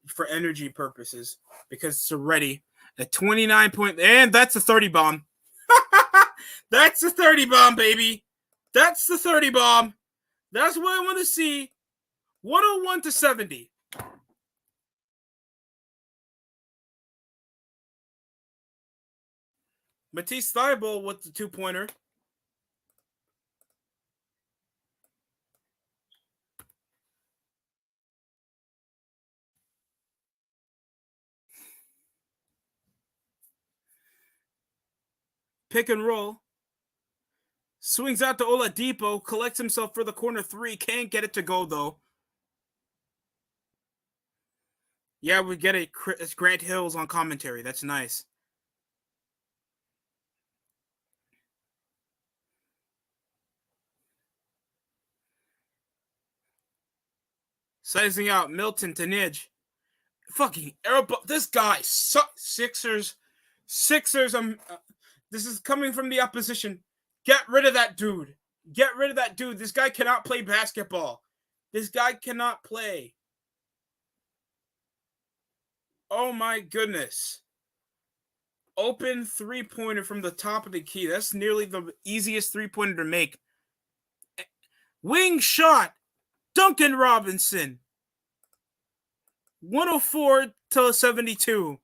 for energy purposes because it's already a 29 point. And that's a 30 bomb. That's a 30 bomb, baby. That's the 30 bomb. That's what I want to see. 101 to 70. Matisse Thybulle with the 2-pointer. Pick and roll. Swings out to Oladipo. Collects himself for the corner 3. Can't get it to go, though. Yeah, we get it. It's Grant Hills on commentary. That's nice. Sizing out Milton to Nidge. Fucking aerobo. This guy sucks. Sixers. This is coming from the opposition. Get rid of that dude. Get rid of that dude. This guy cannot play basketball. This guy cannot play. Oh my goodness. Open 3-pointer from the top of the key. That's nearly the easiest 3-pointer to make. Wing shot. Duncan Robinson. 104 to 72.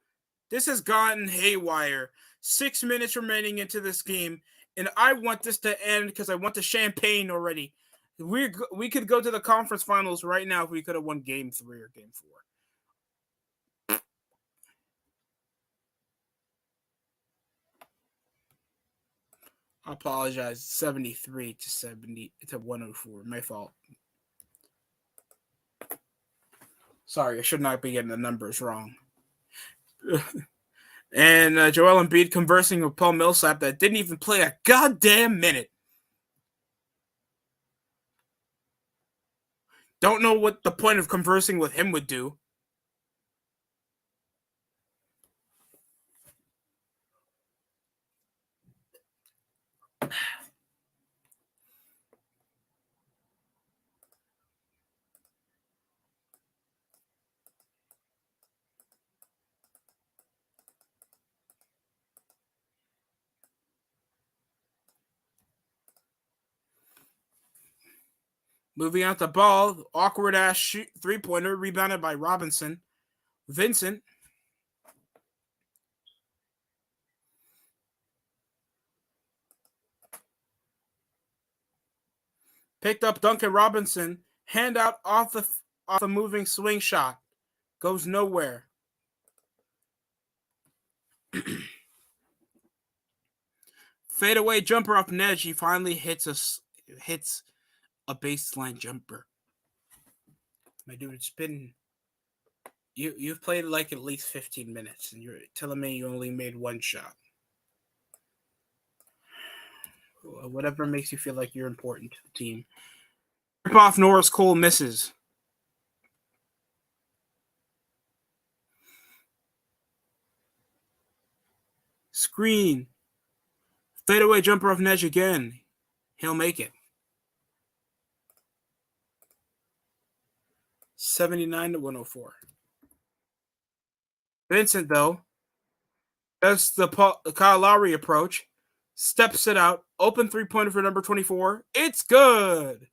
This has gotten haywire. 6 minutes remaining into this game, and I want this to end because I want the champagne already. We could go to the conference finals right now if we could have won Game 3 or Game 4. I apologize. 73 to 70 to 104. My fault. Sorry, I should not be getting the numbers wrong. And Joel Embiid conversing with Paul Millsap that didn't even play a goddamn minute. Don't know what the point of conversing with him would do. Moving out the ball, awkward ass 3-pointer rebounded by Robinson. Vincent. Picked up Duncan Robinson. Hand out off the moving swing shot. Goes nowhere. Fadeaway jumper off Nedge. He finally hits a baseline jumper. My dude, it's been you've played like at least 15 minutes, and you're telling me you only made one shot. Whatever makes you feel like you're important to the team. Rip off Norris Cole misses. Screen. Fadeaway jumper off Nedge again. He'll make it. 79 to 104. Vincent, though, does the Kyle Lowry approach. Steps it out. Open three-pointer for number 24. It's good.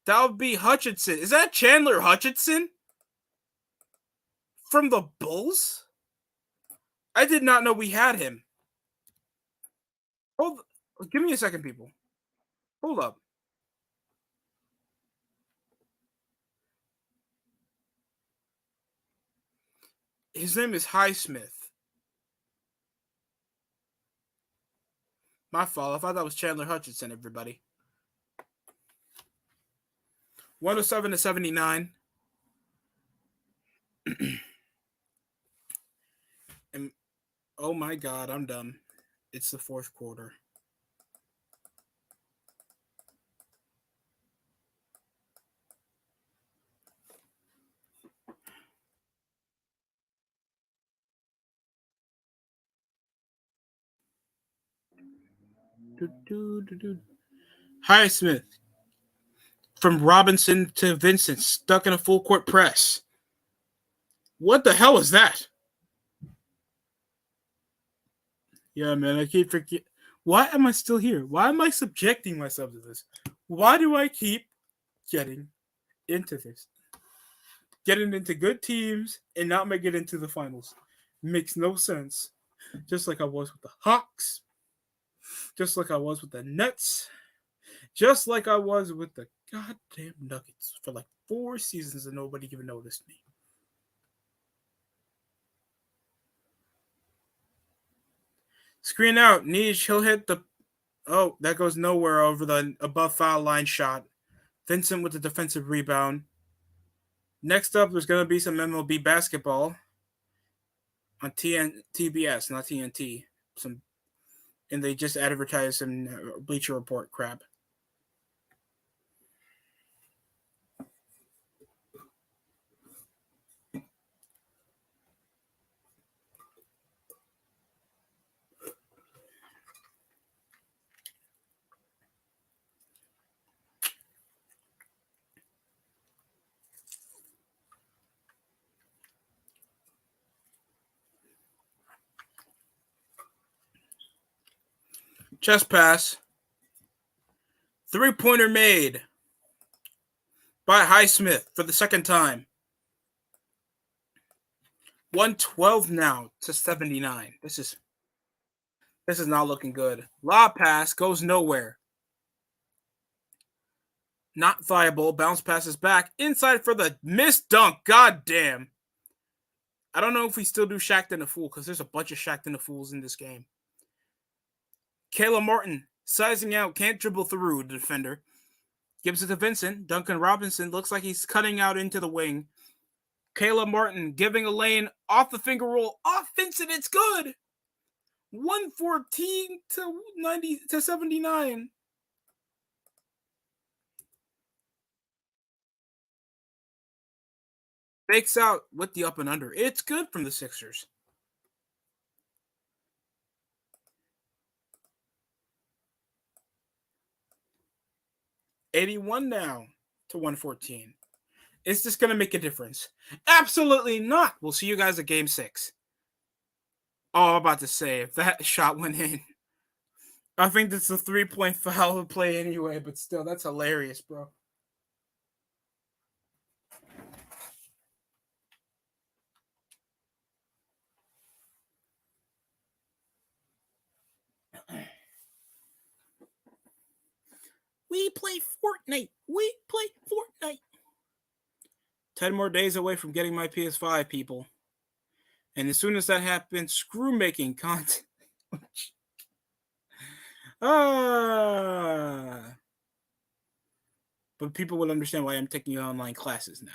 That would be Hutchinson. Is that Chandler Hutchinson? From the Bulls? I did not know we had him. Hold. Give me a second, people. Hold up. His name is Highsmith. My fault. I thought that was Chandler Hutchinson, everybody. 107 to 79. And oh my God, I'm done. It's the fourth quarter. Highsmith. From Robinson to Vincent, stuck in a full court press. What the hell is that? Yeah, man, I keep forgetting. Why am I still here? Why am I subjecting myself to this? Why do I keep getting into this? Getting into good teams and not making it into the finals. Makes no sense. Just like I was with the Hawks. Just like I was with the Nets. Just like I was with the goddamn Nuggets for like 4 seasons and nobody even noticed me. Screen out. Niche. He'll hit the... Oh, that goes nowhere over the above foul line shot. Vincent with the defensive rebound. Next up, there's going to be some MLB basketball on TBS, not TNT. And they just advertised some Bleacher Report crap. Chest pass. 3-pointer made by Highsmith for the second time. 112 now to 79. This is not looking good. Lob pass goes nowhere. Not viable. Bounce passes back. Inside for the missed dunk. God damn. I don't know if we still do Shaqtin' the Fool because there's a bunch of Shaqtin' the Fools in this game. Caleb Martin sizing out. Can't dribble through the defender. Gives it to Vincent. Duncan Robinson looks like he's cutting out into the wing. Caleb Martin giving a lane off the finger roll. Off Vincent. It's good. 114 to 90 to 79. Fakes out with the up and under. It's good from the Sixers. $81 now to 114. Is this going to make a difference? Absolutely not. We'll see you guys at Game 6. Oh, I'm about to say, if that shot went in, I think that's a 3-point foul play anyway, but still, that's hilarious, bro. We play Fortnite. 10 more days away from getting my PS5, people. And as soon as that happens, screw making content. But people will understand why I'm taking online classes now.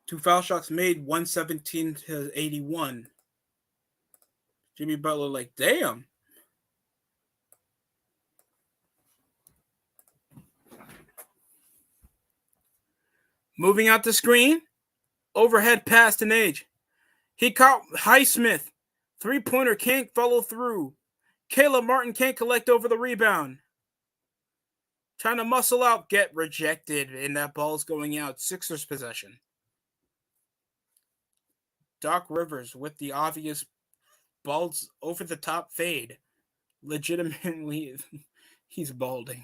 Two foul shots made, 117 to 81. Jimmy Butler like, damn. Moving out the screen, overhead pass to Nage. He caught Highsmith. Three-pointer can't follow through. Caleb Martin can't collect over the rebound. Trying to muscle out, get rejected, and that ball's going out. Sixers possession. Doc Rivers with the obvious balls over the top fade. Legitimately, he's balding.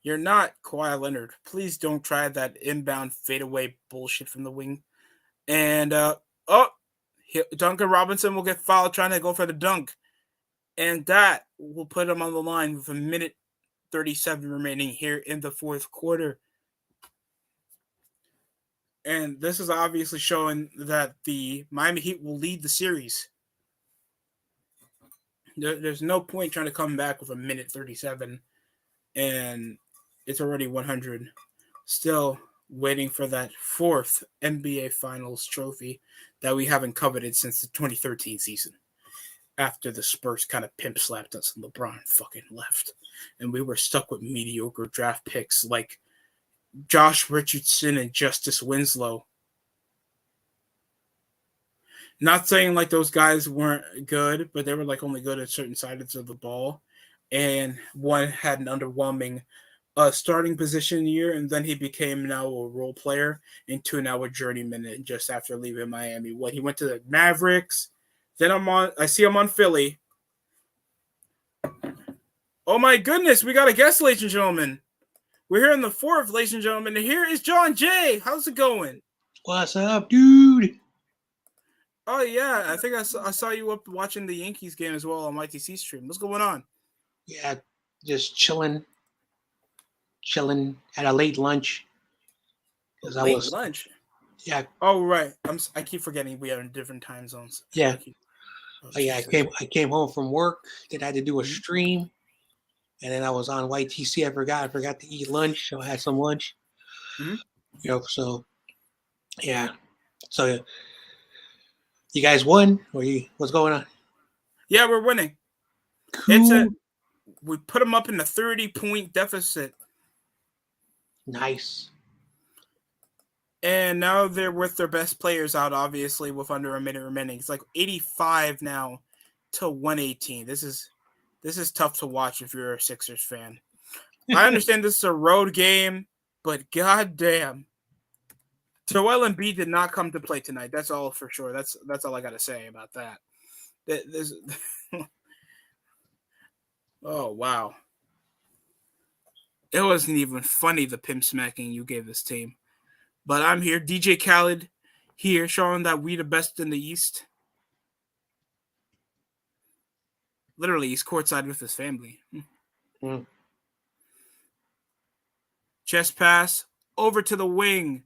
You're not Kawhi Leonard. Please don't try that inbound fadeaway bullshit from the wing. And, Duncan Robinson will get fouled trying to go for the dunk. And that will put him on the line with a minute 37 remaining here in the fourth quarter. And this is obviously showing that the Miami Heat will lead the series. There's no point trying to come back with a minute 37. And it's already 100. Still waiting for that fourth NBA Finals trophy that we haven't coveted since the 2013 season. After the Spurs kind of pimp slapped us and LeBron fucking left. And we were stuck with mediocre draft picks like Josh Richardson and Justice Winslow. Not saying like those guys weren't good, but they were like only good at certain sides of the ball. And one had an underwhelming starting position year, and then he became now a role player, and two now a journeyman just after leaving Miami. When he went to the Mavericks, then I see him on Philly. Oh my goodness, we got a guest, ladies and gentlemen. We're here in the fourth, ladies and gentlemen, and here is John Jay. How's it going? What's up, dude? Oh yeah, I think I saw you up watching the Yankees game as well on YTC stream. What's going on? Yeah, just chilling at a late lunch. Lunch? Yeah. Oh right, I keep forgetting we are in different time zones. Yeah. I came home from work. Then I had to do a stream, and then I was on YTC. I forgot to eat lunch, so I had some lunch. Mm-hmm. So yeah. So you guys won, or what's going on? Yeah, we're winning. Cool. We put them up in the 30-point deficit. Nice. And now they're with their best players out, obviously, with under a minute remaining. It's like 85 now to 118. This is tough to watch if you're a Sixers fan. I understand this is a road game, but goddamn, Joel Embiid did not come to play tonight. That's all for sure. That's all I got to say about that. Oh wow, it wasn't even funny the pimp smacking you gave this team. But I'm here, DJ Khaled, here, showing that we the best in the East. Literally, he's courtside with his family. Chest pass, over to the wing.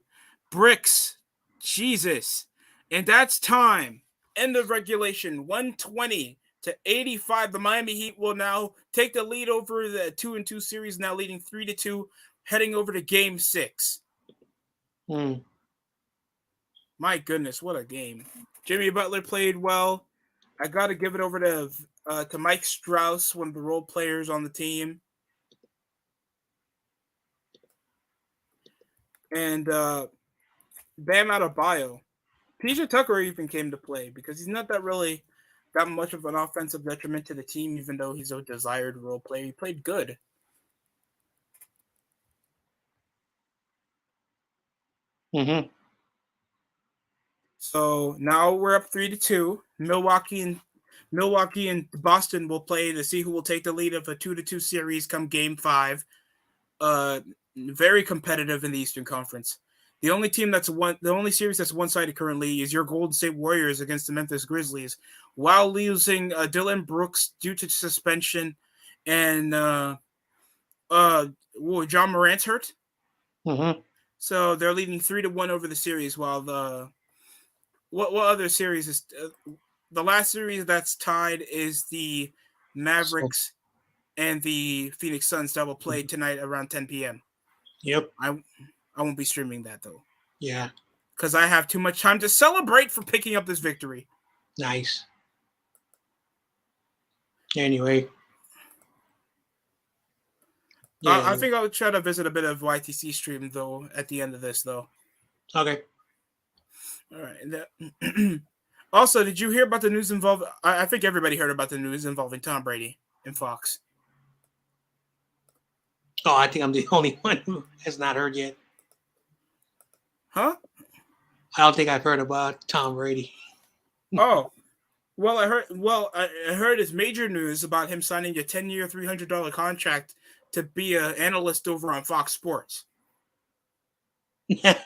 Bricks. Jesus. And that's time. End of regulation, 120 to 85. The Miami Heat will now take the lead over the 2-2 series, now leading 3-2, heading over to Game 6. My goodness, what a game. Jimmy Butler played well. I got to give it over to Mike Strauss, one of the role players on the team. And Bam Adebayo. PJ Tucker even came to play because he's not that much of an offensive detriment to the team, even though he's a desired role player. He played good. So now we're up 3-2. Milwaukee and Boston will play to see who will take the lead of a 2-2 series come Game 5. Very competitive in the Eastern Conference. The only series that's one-sided currently is your Golden State Warriors against the Memphis Grizzlies, while losing Dylan Brooks due to suspension, and John Morant's hurt. So they're leading 3-1 over the series. While what other series is the last series that's tied is the Mavericks and the Phoenix Suns that will play tonight around 10 p.m. Yep. I won't be streaming that though. Yeah. Because I have too much time to celebrate for picking up this victory. Nice. Anyway. Yeah. I think I'll try to visit a bit of YTC stream though at the end of this though. Okay. All right. Also, did you hear about the news involved? I think everybody heard about the news involving Tom Brady and Fox. Oh, I think I'm the only one who has not heard yet. Huh? I don't think I've heard about Tom Brady. Oh, well, I heard it's major news about him signing a 10-year, $300 contract to be an analyst over on Fox Sports. Yeah,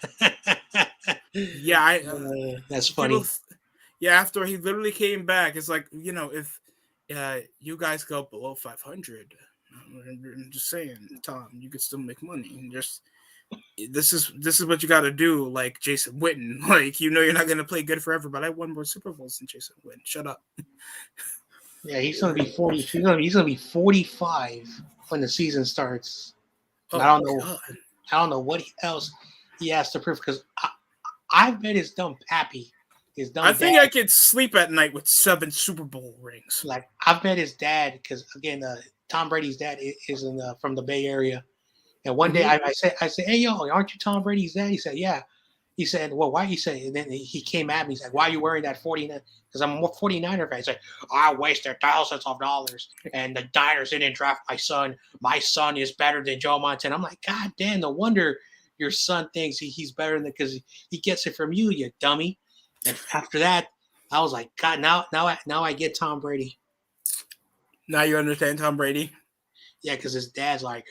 that's funny. After he literally came back, it's like, if you guys go below 500, I'm just saying, Tom, you could still make money. And this is what you got to do, like Jason Witten. Like, you're not going to play good forever, but I won more Super Bowls than Jason Witten. Shut up. Yeah, he's going to be 40. He's going to be 45 when the season starts. Oh, I don't know. God. I don't know what else he has to prove, because I bet his dumb pappy, his dumb. I think I could sleep at night with 7 Super Bowl rings. Like, I've met his dad, because again, Tom Brady's dad is from the Bay Area, and one day I said, "Hey, yo, aren't you Tom Brady's dad?" He said, "Yeah." He said, "Well, why?" He said, and then he came at me. He's like, "Why are you wearing that 49?" Because I'm a 49er fan. He's like, "I wasted thousands of dollars, and the Niners didn't draft my son. My son is better than Joe Montana." I'm like, God damn, no wonder your son thinks he's better than, because he gets it from you, you dummy. And after that, I was like, God, now I get Tom Brady. Now you understand Tom Brady? Yeah, because his dad's like,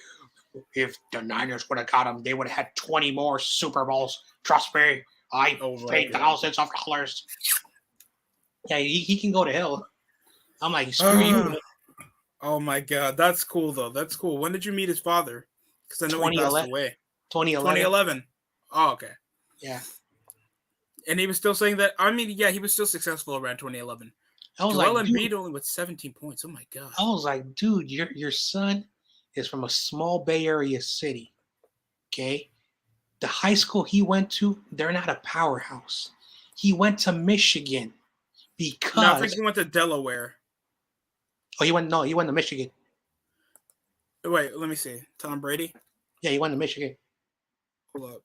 if the Niners would have got him, they would have had 20 more Super Bowls. Trust me, I paid thousands of dollars. Yeah, he can go to hell. I'm like, screw you. Man. Oh my God, that's cool though. That's cool. When did you meet his father? Because I know he passed away. 2011. Oh, okay. Yeah. And he was still saying that. I mean, yeah, he was still successful around 2011. I was Joel Embiid only with 17 points. Oh my God. I was like, dude, your son is from a small Bay Area city. Okay. The high school he went to, they're not a powerhouse. He went to Michigan because. No, I think he went to Delaware. Oh, he went to Michigan. Wait, let me see. Tom Brady? Yeah, he went to Michigan. Hold up.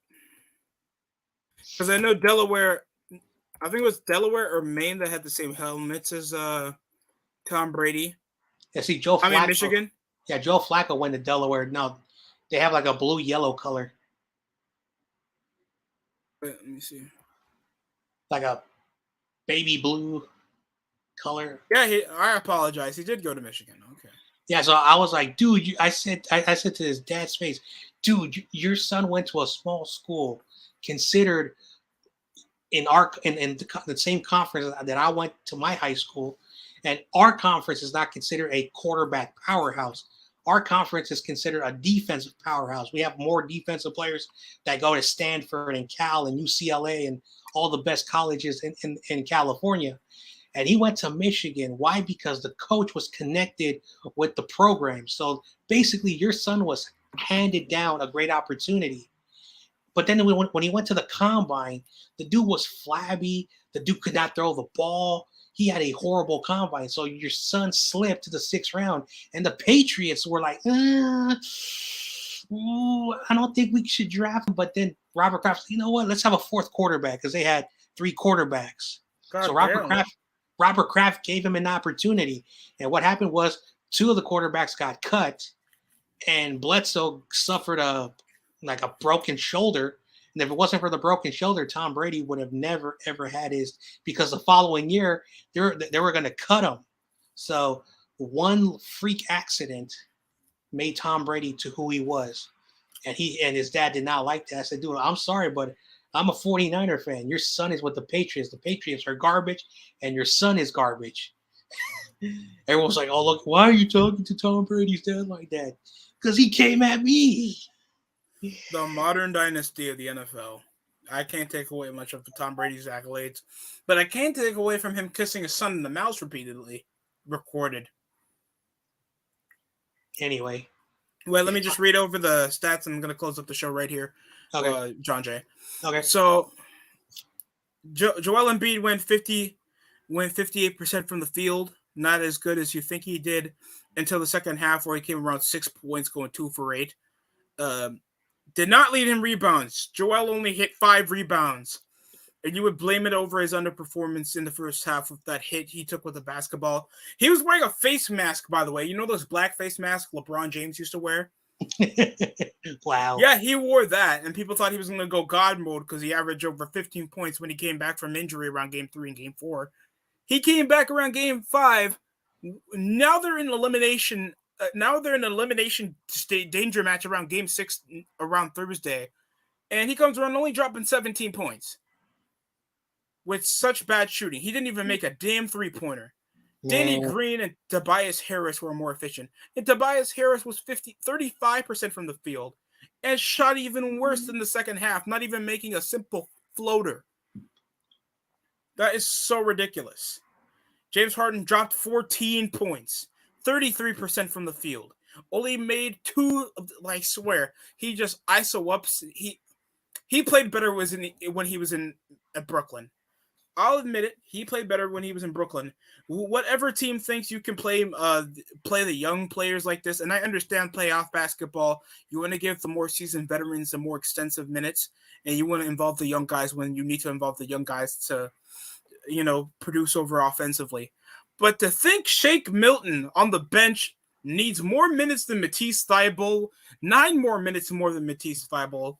Because I know Delaware, I think it was Delaware or Maine that had the same helmets as Tom Brady. Yeah, see, Joe Flacco. I mean, Michigan? Yeah, Joe Flacco went to Delaware. No, they have like a blue-yellow color. Wait, let me see. Like a baby blue color. Yeah, I apologize. He did go to Michigan. Okay. Yeah, so I was like, dude, I said to his dad's face, dude, your son went to a small school considered in the same conference that I went to my high school, and our conference is not considered a quarterback powerhouse. Our conference is considered a defensive powerhouse. We have more defensive players that go to Stanford and Cal and UCLA and all the best colleges in California. And he went to Michigan. Why? Because the coach was connected with the program. So basically, your son was handed down a great opportunity. But then when he went to the combine, the dude was flabby. The dude could not throw the ball. He had a horrible combine. So your son slipped to the 6th round. And the Patriots were like, I don't think we should draft him. But then Robert Kraft said, you know what? Let's have a 4th quarterback, because they had 3 quarterbacks. God so damn. Robert Kraft gave him an opportunity. And what happened was 2 of the quarterbacks got cut, and Bledsoe suffered a broken shoulder. And if it wasn't for the broken shoulder, Tom Brady would have never, ever had because the following year, they were going to cut him. So one freak accident made Tom Brady to who he was. And his dad did not like that. I said, dude, I'm sorry, but I'm a 49er fan. Your son is with the Patriots. The Patriots are garbage, and your son is garbage. Everyone's like, oh, look, why are you talking to Tom Brady's dad like that? Because he came at me. The modern dynasty of the NFL. I can't take away much of Tom Brady's accolades, but I can take away from him kissing his son in the mouth repeatedly. Recorded. Anyway. Well, let me just read over the stats, and I'm going to close up the show right here. Okay. John Jay. Okay. So, Joel Embiid went 58% from the field, not as good as you think he did until the second half, where he came around 6 points, going 2 for 8. Did not lead in rebounds. Joel only hit 5 rebounds. And you would blame it over his underperformance in the first half with that hit he took with the basketball. He was wearing a face mask, by the way. You know those black face masks LeBron James used to wear? Wow. Yeah, he wore that, and people thought he was going to go God mode because he averaged over 15 points when he came back from injury around Game 3 and Game 4. He came back around Game 5. Now they're in elimination. Now they're in an elimination state danger match around Game 6 around Thursday, and he comes around only dropping 17 points. With such bad shooting. He didn't even make a damn three-pointer. Danny Green and Tobias Harris were more efficient. And Tobias Harris was 35% from the field and shot even worse than the second half, not even making a simple floater. That is so ridiculous. James Harden dropped 14 points, 33% from the field. Only made 2, I swear, he just ISO ups. He played better when he was in Brooklyn. I'll admit it. He played better when he was in Brooklyn. Whatever team thinks you can play the young players like this, and I understand playoff basketball, you want to give the more seasoned veterans the more extensive minutes, and you want to involve the young guys when you need to involve the young guys to, produce over offensively. But to think Shake Milton on the bench needs more minutes than Matisse Thybulle, 9 more minutes more than Matisse Thybulle,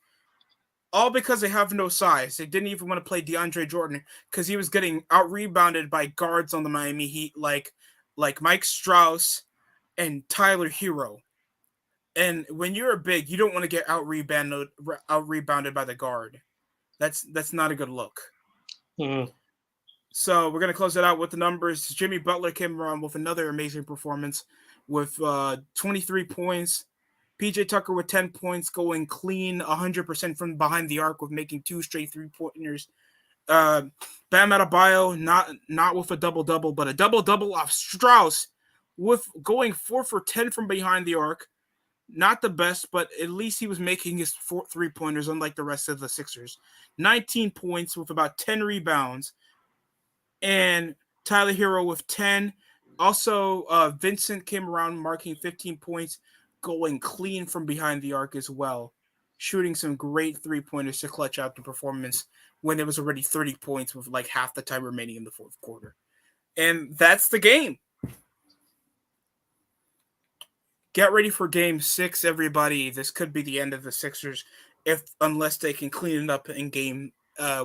all because they have no size. They didn't even want to play DeAndre Jordan because he was getting out-rebounded by guards on the Miami Heat like Mike Strauss and Tyler Hero. And when you're a big, you don't want to get out-rebounded by the guard. That's not a good look. Mm-hmm. So we're going to close it out with the numbers. Jimmy Butler came around with another amazing performance with 23 points. PJ Tucker with 10 points, going clean 100% from behind the arc with making 2 straight 3-pointers. Bam Adebayo, not with a double-double, but a double-double off Strauss with going 4 for 10 from behind the arc. Not the best, but at least he was making his 4 3-pointers, unlike the rest of the Sixers. 19 points with about 10 rebounds. And Tyler Hero with 10. Also, Vincent came around marking 15 points, going clean from behind the arc as well, shooting some great 3-pointers to clutch out the performance when it was already 30 points with like half the time remaining in the fourth quarter. And that's the game. Get ready for Game 6, everybody. This could be the end of the Sixers unless they can clean it up in game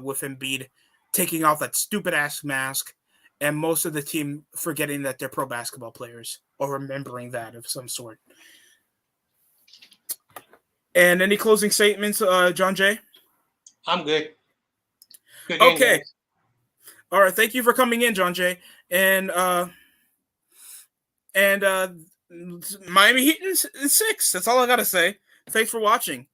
with Embiid taking off that stupid-ass mask and most of the team forgetting that they're pro basketball players or remembering that of some sort. And any closing statements, John Jay? I'm good. Good game, okay. Guys. All right. Thank you for coming in, John Jay. And Miami Heat in 6. That's all I got to say. Thanks for watching.